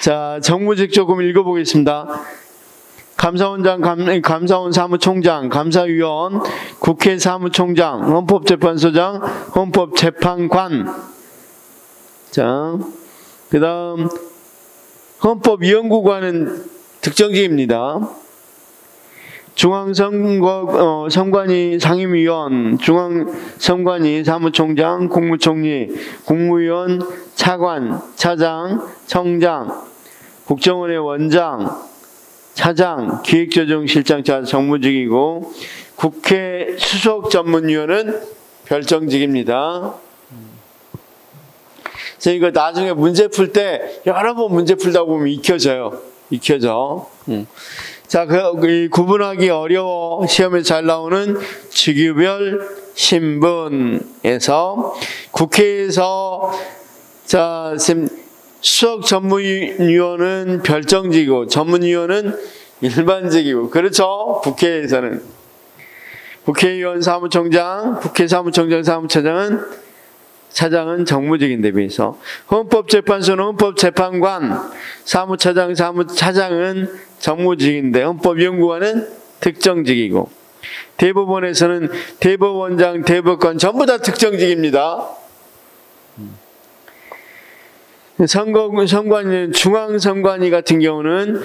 자, 정무직 조금 읽어보겠습니다. 감사원장, 감사원 사무총장, 감사위원, 국회 사무총장, 헌법재판소장, 헌법재판관, 자, 그 다음 헌법위원국과는 특정직입니다. 중앙선관위 상임위원, 중앙선관위 사무총장, 국무총리, 국무위원, 차관, 차장, 청장, 국정원의 원장, 차장, 기획조정실장차 정무직이고 국회 수석전문위원은 별정직입니다. 그래서 이거 나중에 문제 풀 때 여러 번 문제 풀다 보면 익혀져. 자, 그 구분하기 어려워 시험에 잘 나오는 직위별 신분에서 국회에서 자, 수석 전문위원은 별정직이고 전문위원은 일반직이고 그렇죠? 국회에서는 국회의원 사무총장, 국회 사무총장 차장은 정무직인데 비해서 헌법재판소는 헌법재판관, 사무차장, 사무차장은 정무직인데 헌법연구원은 특정직이고 대법원에서는 대법원장, 대법관 전부 다 특정직입니다. 선관위는 중앙선관위 같은 경우는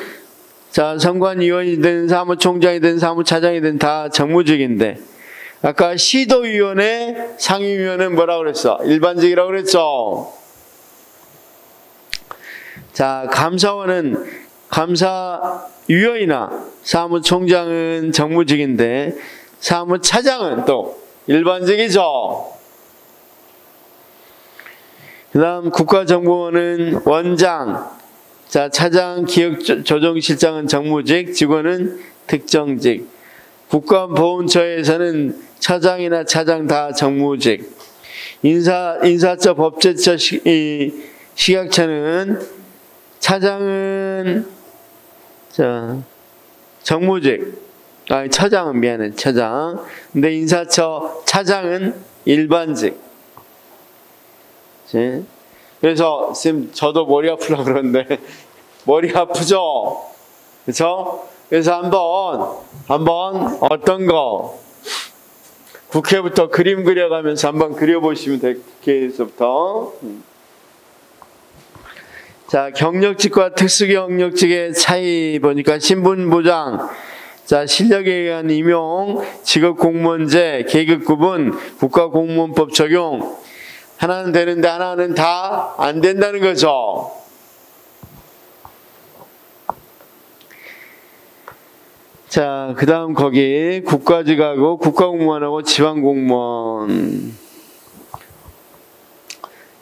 자 선관위원이든 사무총장이든 사무차장이든 다 정무직인데 아까 시도위원회 상임위원은 뭐라고 그랬어? 일반직이라고 그랬죠. 자, 감사원은 감사위원이나 사무총장은 정무직인데 사무차장은 또 일반직이죠. 그 다음 국가정보원은 원장, 자, 차장, 기획조정실장은 정무직, 직원은 특정직. 국가보훈처에서는 차장이나 차장 다 정무직. 인사처, 법제처, 식약처는 차장은 자 정무직. 처장은 미안해, 처장. 근데 인사처 차장은 일반직. 그래서 쌤 저도 머리 아프려고 그러는데 머리 아프죠? 그렇죠? 그래서 한번 어떤 거 국회부터 그림 그려가면서 한번 그려보시면 돼요. 국회에서부터. 자, 경력직과 특수경력직의 차이 보니까 신분보장, 자, 실력에 의한 임용, 직업공무원제, 계급구분, 국가공무원법 적용. 하나는 되는데 하나는 다 안 된다는 거죠. 자, 그 다음 거기 국가직하고 국가공무원하고 지방공무원.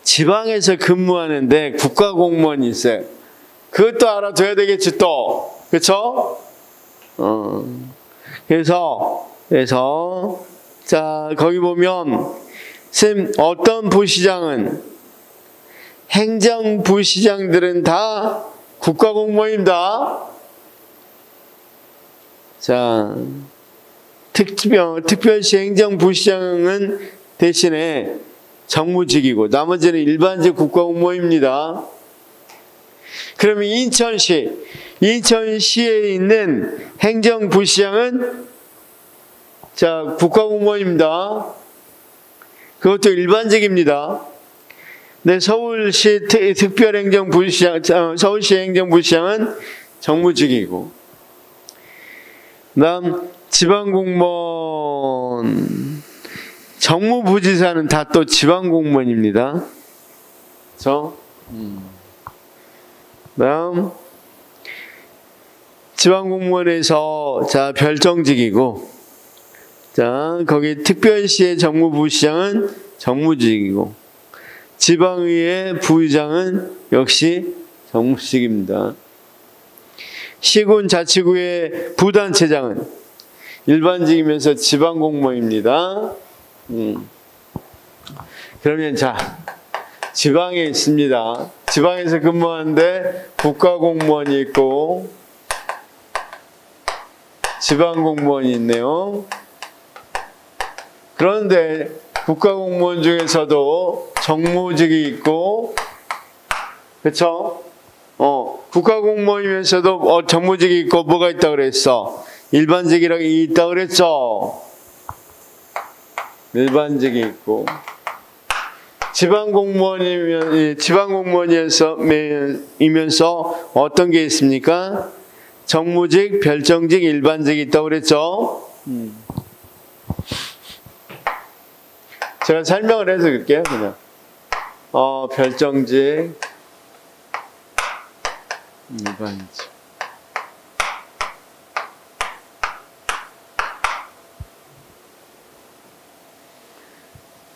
지방에서 근무하는데 국가공무원이 있어요. 그것도 알아둬야 되겠지 또. 그쵸? 그래서 자, 거기 보면 쌤 어떤 부시장은 행정부시장들은 다 국가공무원입니다. 자, 특별시 행정부시장은 대신에 정무직이고 나머지는 일반직 국가공무원입니다. 그러면 인천시에 있는 행정부시장은 자 국가공무원입니다. 그것도 일반직입니다. 네, 서울시 특별행정부시장, 서울시 행정부시장은 정무직이고, 그다음 지방공무원, 정무부지사는 다 또 지방공무원입니다. 그렇죠? 그다음 지방공무원에서 자 별정직이고, 자 거기 특별시의 정무부시장은 정무직이고, 지방의회 부의장은 역시 정무직입니다. 시군 자치구의 부단체장은 일반직이면서 지방공무원입니다. 그러면 자 지방에 있습니다. 지방에서 근무하는데 국가공무원이 있고 지방공무원이 있네요. 그런데 국가공무원 중에서도 정무직이 있고, 그렇죠? 국가공무원이면서도 정무직이 있고 뭐가 있다 그랬어? 일반직이라고 있다 그랬죠? 일반직이 있고, 지방공무원이면서 어떤 게 있습니까? 정무직, 별정직, 일반직이 있다고 그랬죠? 제가 설명을 해서 그럴게요, 그냥. 별정직, 일반직.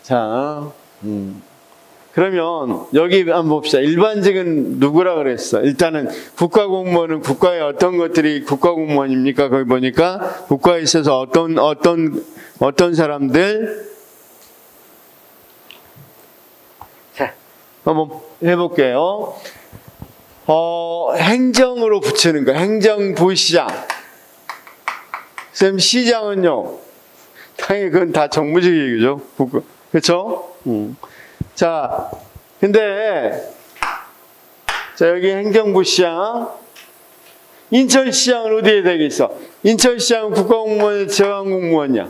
자, 그러면 여기 한번 봅시다. 일반직은 누구라 그랬어? 일단은 국가공무원은 국가의 어떤 것들이 국가공무원입니까? 거기 보니까 국가에 있어서 어떤 사람들? 자, 한번 해볼게요. 행정으로 붙이는 거. 행정부시장. 쌤, 시장은요? 당연히 그건 다 정무직 얘기죠. 그렇죠? 자, 근데 자, 여기 행정부시장. 인천시장은 어디에 되겠어? 인천시장은 국가공무원이야, 지방공무원이야?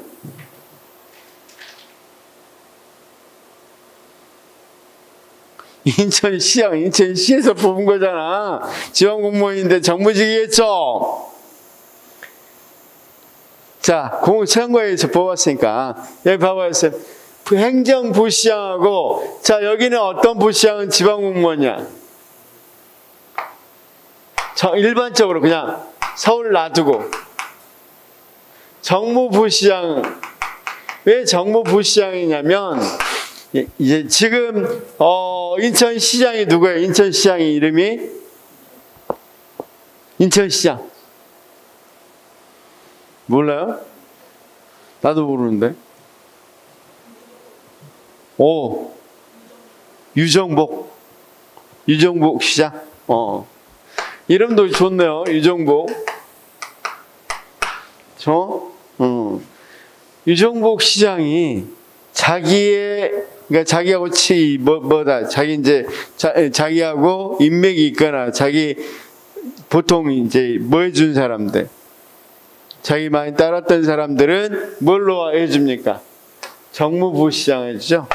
인천시장, 인천시에서 뽑은 거잖아. 지방공무원인데 정무직이겠죠? 자, 선거에서 뽑았으니까. 여기 봐봐요, 쌤. 행정부시장하고, 자, 여기는 어떤 부시장은 지방공무원이야? 일반적으로 그냥 서울 놔두고. 정무부시장, 왜 정무부시장이냐면, 이제 지금, 인천시장이 누구예요? 인천시장이 이름이? 인천시장. 몰라요? 나도 모르는데. 유정복 시장. 이름도 좋네요. 유정복. 유정복 시장이 그러니까 자기하고 자기하고 인맥이 있거나 보통 이제 뭐 해준 사람들, 자기 많이 따랐던 사람들은 뭘로 해줍니까? 정무부시장 해주죠.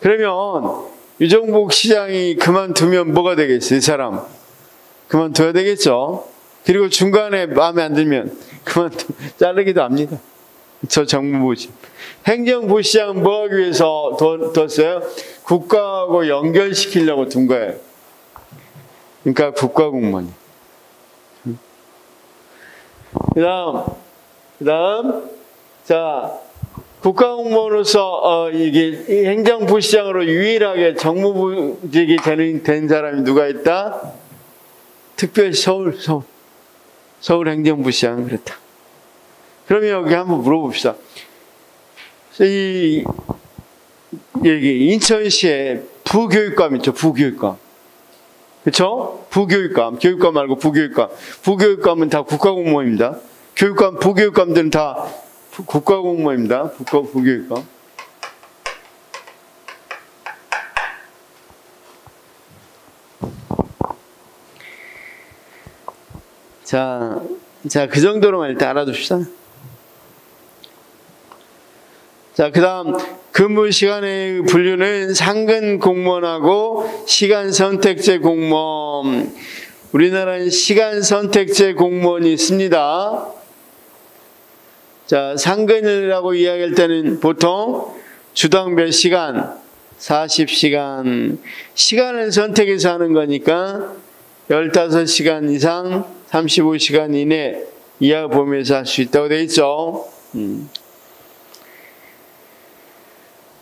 그러면 유정복 시장이 그만두면 뭐가 되겠어요? 이 사람 그만둬야 되겠죠. 그리고 중간에 마음에 안 들면 자르기도 합니다. 저 정무부시장. 행정부시장은 뭐 하기 위해서 뒀어요? 국가하고 연결시키려고 둔 거예요. 그러니까 국가공무원이. 그다음 자, 국가공무원으로서 이게 행정부시장으로 유일하게 정무부직이 된 사람이 누가 있다? 특별히 서울 행정부시장 그랬다. 그러면 여기 한번 물어봅시다. 여기 인천시에 부교육감 있죠, 부교육감. 그렇죠? 부교육감, 교육감 말고 부교육감. 부교육감은 다 국가공무원입니다. 부교육감들은 다 국가공무원입니다. 부교육감. 자, 그 정도로만 일단 알아둡시다. 자, 그 다음, 근무 시간의 분류는 상근 공무원하고 시간 선택제 공무원. 우리나라는 시간 선택제 공무원이 있습니다. 자, 상근이라고 이야기할 때는 보통 주당별 시간, 40시간, 시간을 선택해서 하는 거니까 15시간 이상, 35시간 이내 이하 범위에서 할 수 있다고 되어 있죠.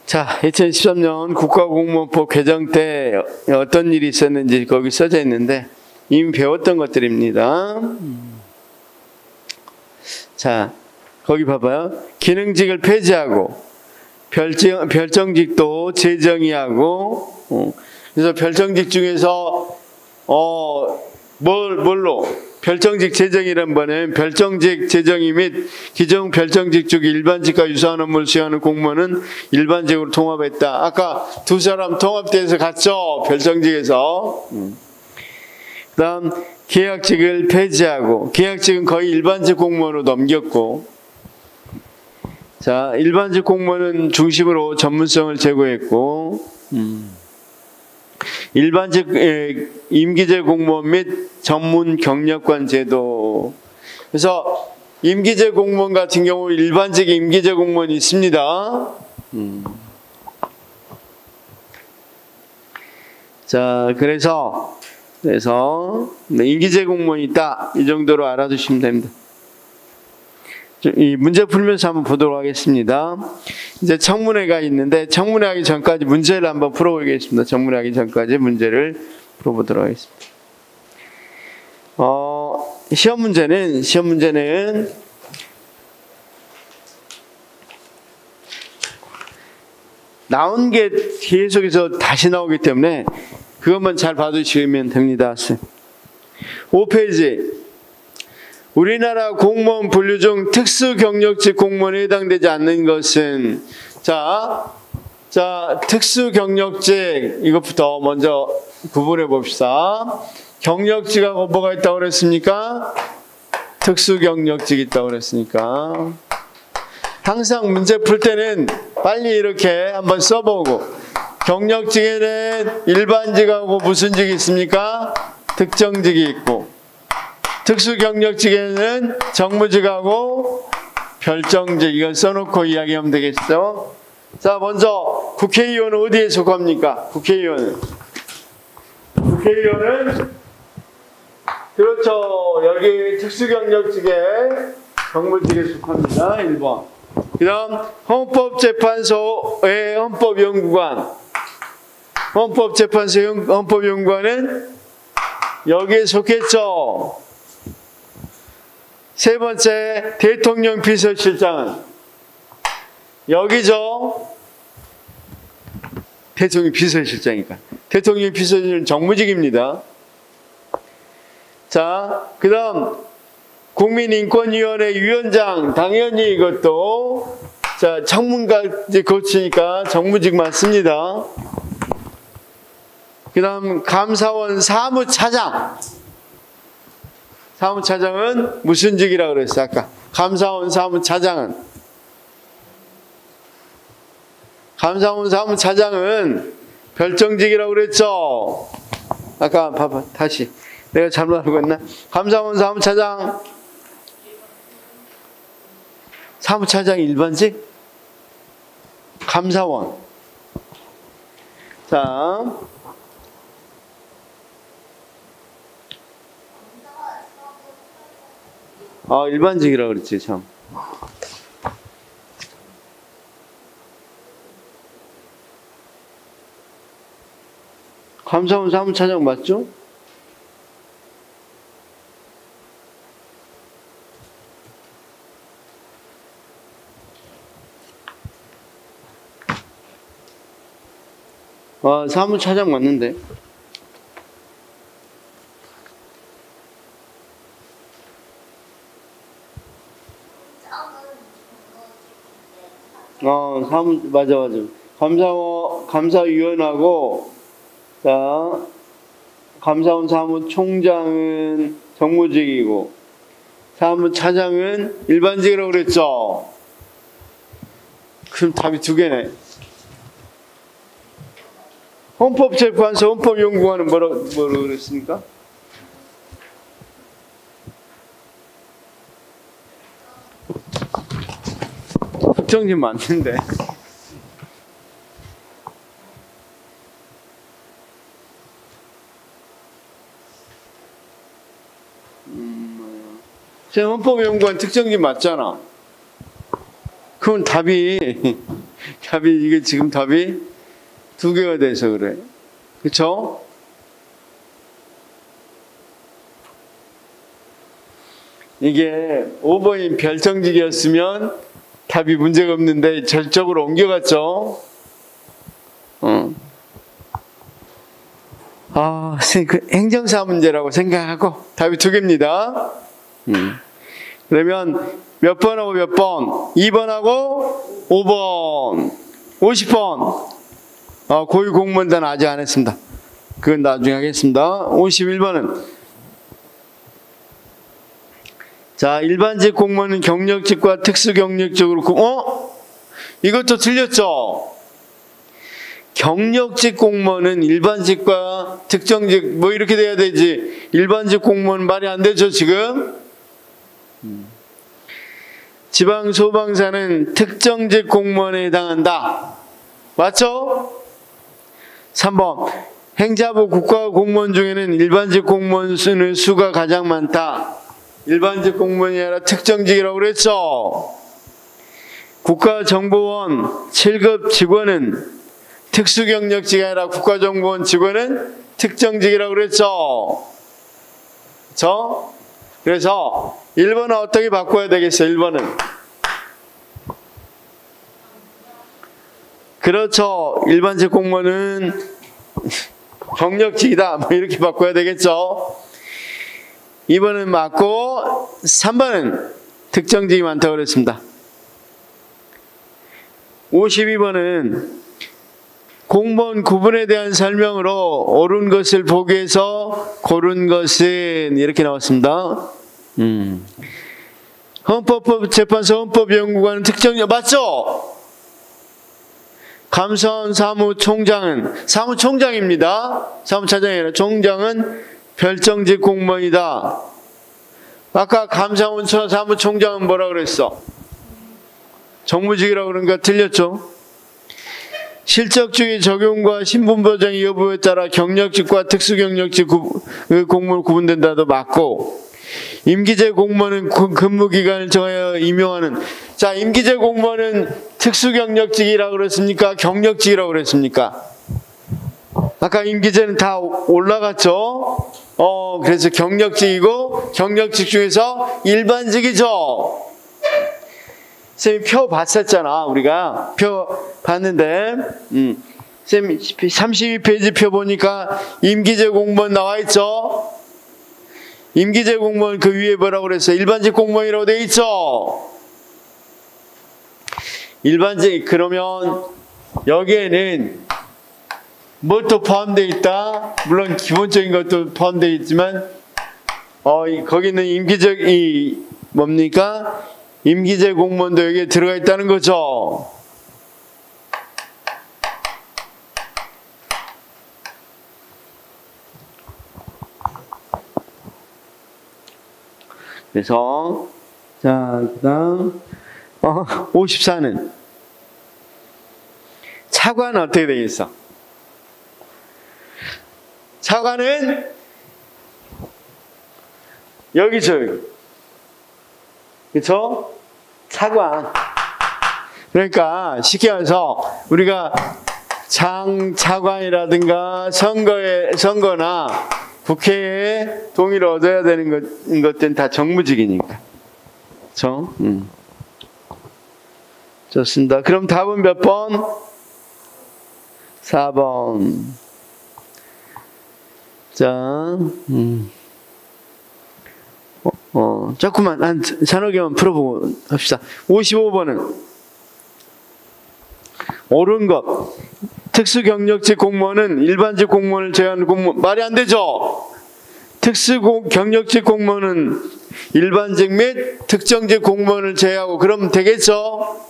자, 2013년 국가공무원법 개정 때 어떤 일이 있었는지 거기 써져 있는데 이미 배웠던 것들입니다. 자, 거기 봐봐요. 기능직을 폐지하고 별정직도 재정의하고 그래서 별정직 중에서 뭘로 별정직 재정이란 번은 별정직 재정의 및 기존 별정직 중 일반직과 유사한 업무를 수행하는 공무원은 일반직으로 통합했다. 아까 두 사람 통합돼서 갔죠. 별정직에서. 그 다음 계약직을 폐지하고 계약직은 거의 일반직 공무원으로 넘겼고 자, 일반직 공무원은 중심으로 전문성을 제고했고, 일반직 임기제 공무원 및 전문 경력관 제도. 그래서 임기제 공무원 같은 경우 일반직 임기제 공무원이 있습니다. 자, 그래서 임기제 공무원이 있다, 이 정도로 알아두시면 됩니다. 이 문제 풀면서 한번 보도록 하겠습니다. 이제 청문회가 있는데 청문회 하기 전까지 문제를 한번 풀어보겠습니다. 청문회 하기 전까지 문제를 풀어보도록 하겠습니다. 시험 문제는 나온 게 계속해서 다시 나오기 때문에 그것만 잘 봐두시면 됩니다. 5페이지. 우리나라 공무원 분류 중 특수경력직 공무원에 해당되지 않는 것은, 자, 특수경력직, 이것부터 먼저 구분해 봅시다. 경력직하고 뭐가 있다고 그랬습니까? 특수경력직이 있다고 그랬으니까. 항상 문제 풀 때는 빨리 이렇게 한번 써보고, 경력직에는 일반직하고 무슨 직이 있습니까? 특정직이 있고, 특수경력직에는 정무직하고 별정직, 이건 써놓고 이야기하면 되겠죠. 자, 먼저 국회의원은 어디에 속합니까? 국회의원은 그렇죠, 여기 특수경력직에 정무직에 속합니다. 1번. 그 다음 헌법재판소의 헌법연구관은 여기에 속했죠. 세 번째, 대통령 비서실장은 여기죠. 대통령 비서실장이니까. 대통령 비서실은 정무직입니다. 자, 그 다음 국민인권위원회 위원장, 당연히 이것도, 자, 청문까지 거치니까 정무직 맞습니다. 그 다음 감사원 사무차장은 무슨 직이라고 그랬어 아까? 감사원 사무차장은 별정직이라고 그랬죠. 아까 봐봐, 다시 내가 잘못 알고 있나? 감사원 사무차장 일반직? 감사원. 자, 일반직이라고 그랬지, 참. 감사원 사무차장 맞죠? 사무차장 맞는데. 맞아. 감사위원하고, 자, 감사원 사무총장은 정무직이고, 사무차장은 일반직이라고 그랬죠? 그럼 답이 두 개네. 헌법재판소, 헌법연구관은 뭐라고 그랬습니까? 특정직 맞는데. 제 헌법연구관 특정직 맞잖아. 그럼 답이 이게 지금 답이 두 개가 돼서 그래. 그쵸? 이게 5번이 별정직이었으면 답이 문제가 없는데 절적으로 옮겨갔죠. 행정사 문제라고 생각하고 답이 두 개입니다. 그러면 몇 번하고 몇 번? 2번하고 5번. 50번. 고위공무원단 아직 안 했습니다. 그건 나중에 하겠습니다. 51번은, 자, 일반직 공무원은 경력직과 특수경력직으로 이것도 틀렸죠? 경력직 공무원은 일반직과 특정직 뭐 이렇게 돼야 되지. 일반직 공무원 말이 안 되죠, 지금? 지방소방사는 특정직 공무원에 해당한다. 맞죠? 3번. 행자부 국가공무원 중에는 일반직 공무원 수가 가장 많다. 일반직 공무원이 아니라 특정직이라고 그랬죠? 국가정보원 7급 직원은 특수경력직이 아니라 국가정보원 직원은 특정직이라고 그랬죠? 그래서 1번은 어떻게 바꿔야 되겠어요? 1번은 그렇죠. 일반직 공무원은 경력직이다. 뭐 이렇게 바꿔야 되겠죠. 2번은 맞고 3번은 특정직이 많다고 그랬습니다. 52번은 공무원 구분에 대한 설명으로 옳은 것을 보기 위해서 고른 것은 이렇게 나왔습니다. 헌법재판소 헌법연구관은 특정직 맞죠? 감사원 사무총장은 사무총장입니다. 사무차장이 아니라 총장은 별정직 공무원이다. 아까 감사원 사무총장은 뭐라 그랬어? 정무직이라고 그러니까 틀렸죠? 실적주의 적용과 신분보장 여부에 따라 경력직과 특수경력직 공무원 구분된다도 맞고, 임기제 공무원은 근무기간을 정하여 임용하는. 자, 임기제 공무원은 특수경력직이라고 그랬습니까? 경력직이라고 그랬습니까? 아까 임기제는 다 올라갔죠? 그래서 경력직이고, 경력직 중에서 일반직이죠? 쌤이 표 봤었잖아. 우리가 표 봤는데 쌤 32페이지 표 보니까 임기제 공무원 나와 있죠. 임기제 공무원 그 위에 뭐라고 그랬어요? 일반직 공무원이라고 돼 있죠. 일반직. 그러면 여기에는 뭣도 포함되어 있다. 물론 기본적인 것도 포함되어 있지만 거기는 임기적 뭡니까? 임기제 공무원도 여기에 들어가 있다는 거죠. 그래서 자, 그다음 54는 차관은 어떻게 되겠어? 차관은 여기죠, 여기. 그렇죠? 차관. 그러니까 쉽게 말해서 우리가 차관이라든가 선거나 국회에 동의를 얻어야 되는 것들은 다 정무직이니까. 그렇죠? 좋습니다. 그럼 답은 몇 번? 4번. 자, 조금만 한 서너 개만 풀어보고 합시다. 55번은 옳은 것. 특수경력직 공무원은 일반직 공무원을 제외하는 공무원. 말이 안 되죠? 특수경력직 공무원은 일반직 및 특정직 공무원을 제외하고 그러면 되겠죠?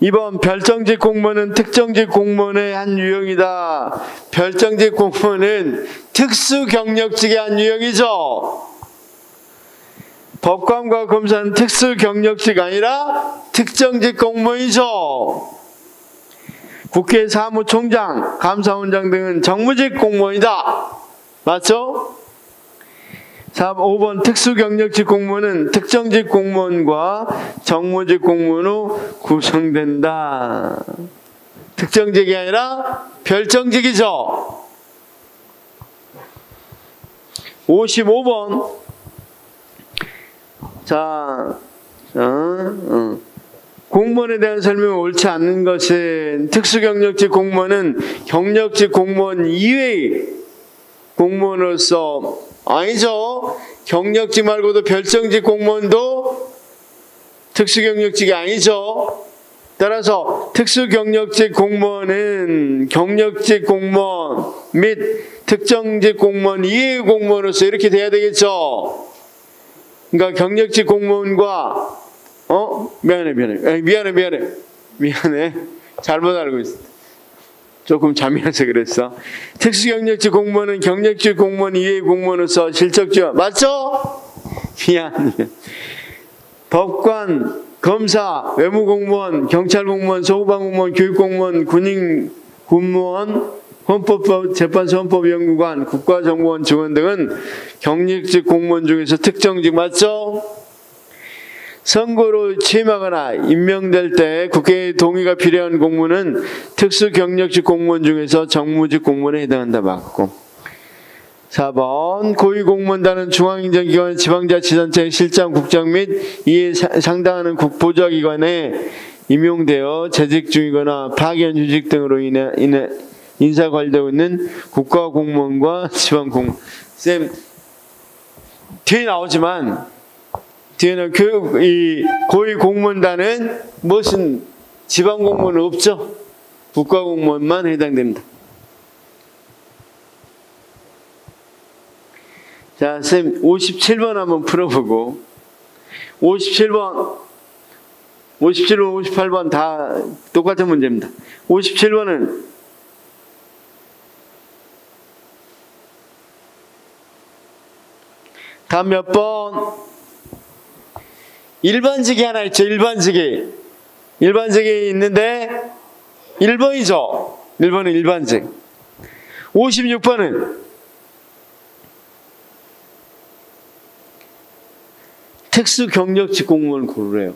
2번 별정직 공무원은 특정직 공무원의 한 유형이다. 별정직 공무원은 특수경력직의 한 유형이죠. 법관과 검사는 특수경력직 아니라 특정직 공무원이죠. 국회 사무총장, 감사원장 등은 정무직 공무원이다. 맞죠? 5번 특수경력직 공무원은 특정직 공무원과 정무직 공무원으로 구성된다. 특정직이 아니라 별정직이죠. 55번. 공무원에 대한 설명이 옳지 않는 것은 특수경력직 공무원은 경력직 공무원 이외의 공무원으로서 아니죠. 경력직 말고도 별정직 공무원도 특수경력직이 아니죠. 따라서 특수경력직 공무원은 경력직 공무원 및 특정직 공무원 이외의 공무원으로서 이렇게 돼야 되겠죠. 그러니까 경력직 공무원과 미안해. 잘못 알고 있어. 조금 잠이 와서 그랬어. 특수경력직 공무원은 경력직 공무원 이외의 공무원으로서 실적주요. 맞죠? 미안. 법관, 검사, 외무공무원, 경찰공무원, 소방공무원, 교육공무원, 군인 공무원, 헌법재판소 헌법연구관, 국가정보원 직원 등은 경력직 공무원 중에서 특정직 맞죠? 선거로 취임하거나 임명될 때 국회의 동의가 필요한 공무원은 특수경력직 공무원 중에서 정무직 공무원에 해당한다. 맞고. 4번 고위공무원단은 중앙행정기관, 지방자치단체의 실장, 국장 및 이에 상당하는 국보좌기관에 임용되어 재직 중이거나 파견, 휴직 등으로 인해 인사 관리되고 있는 국가공무원과 지방공무원. 쌤 뒤에 나오지만 뒤에는 이 고위공무원단은 무슨 지방공무원은 없죠. 국가공무원만 해당됩니다. 자, 쌤 57번 한번 풀어보고 57번, 58번 다 똑같은 문제입니다. 57번은 다 몇 번? 일반직이 하나 있죠. 일반직이 있는데 1번이죠. 1번은 일반직. 56번은 특수경력직 공무원 고르래요.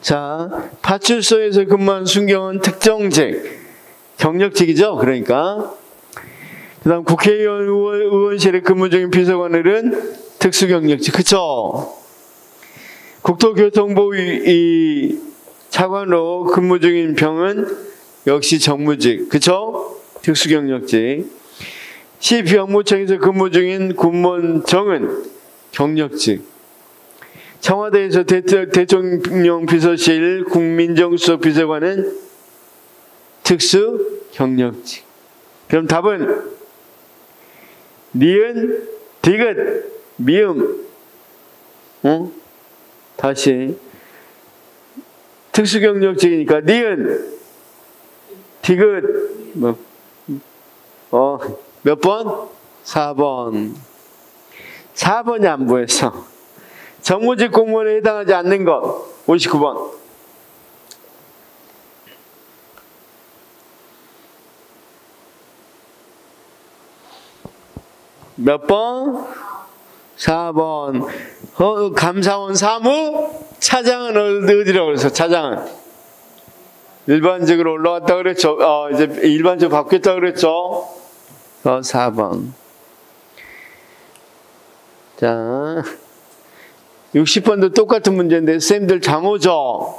자, 파출소에서 근무한 순경은 특정직, 경력직이죠. 그러니까 그 다음 국회의원 의원실에 근무 중인 비서관들은 특수경력직. 그쵸? 국토교통부 차관으로 근무 중인 병은 역시 정무직. 그쵸? 특수경력직. 시병무청에서 근무 중인 군무원 정은 경력직. 청와대에서 대통령 비서실 국민정수석 비서관은 특수 경력직. 그럼 답은 니은, 디귿, 미음. 다시 특수 경력직이니까 니은, 디귿 몇 번? 4번. 4번이 안 보였어. 정무직 공무원에 해당하지 않는 것 59번. 몇 번? 4번. 감사원 사무? 차장은 어디라고 그랬어? 차장은 일반직으로 올라갔다 그랬죠. 이제 일반직으로 바뀌었다 그랬죠. 4번. 자, 60번도 똑같은 문제인데 쌤들 잠 오죠?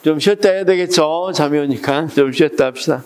좀 쉬었다 해야 되겠죠? 잠이 오니까 좀 쉬었다 합시다.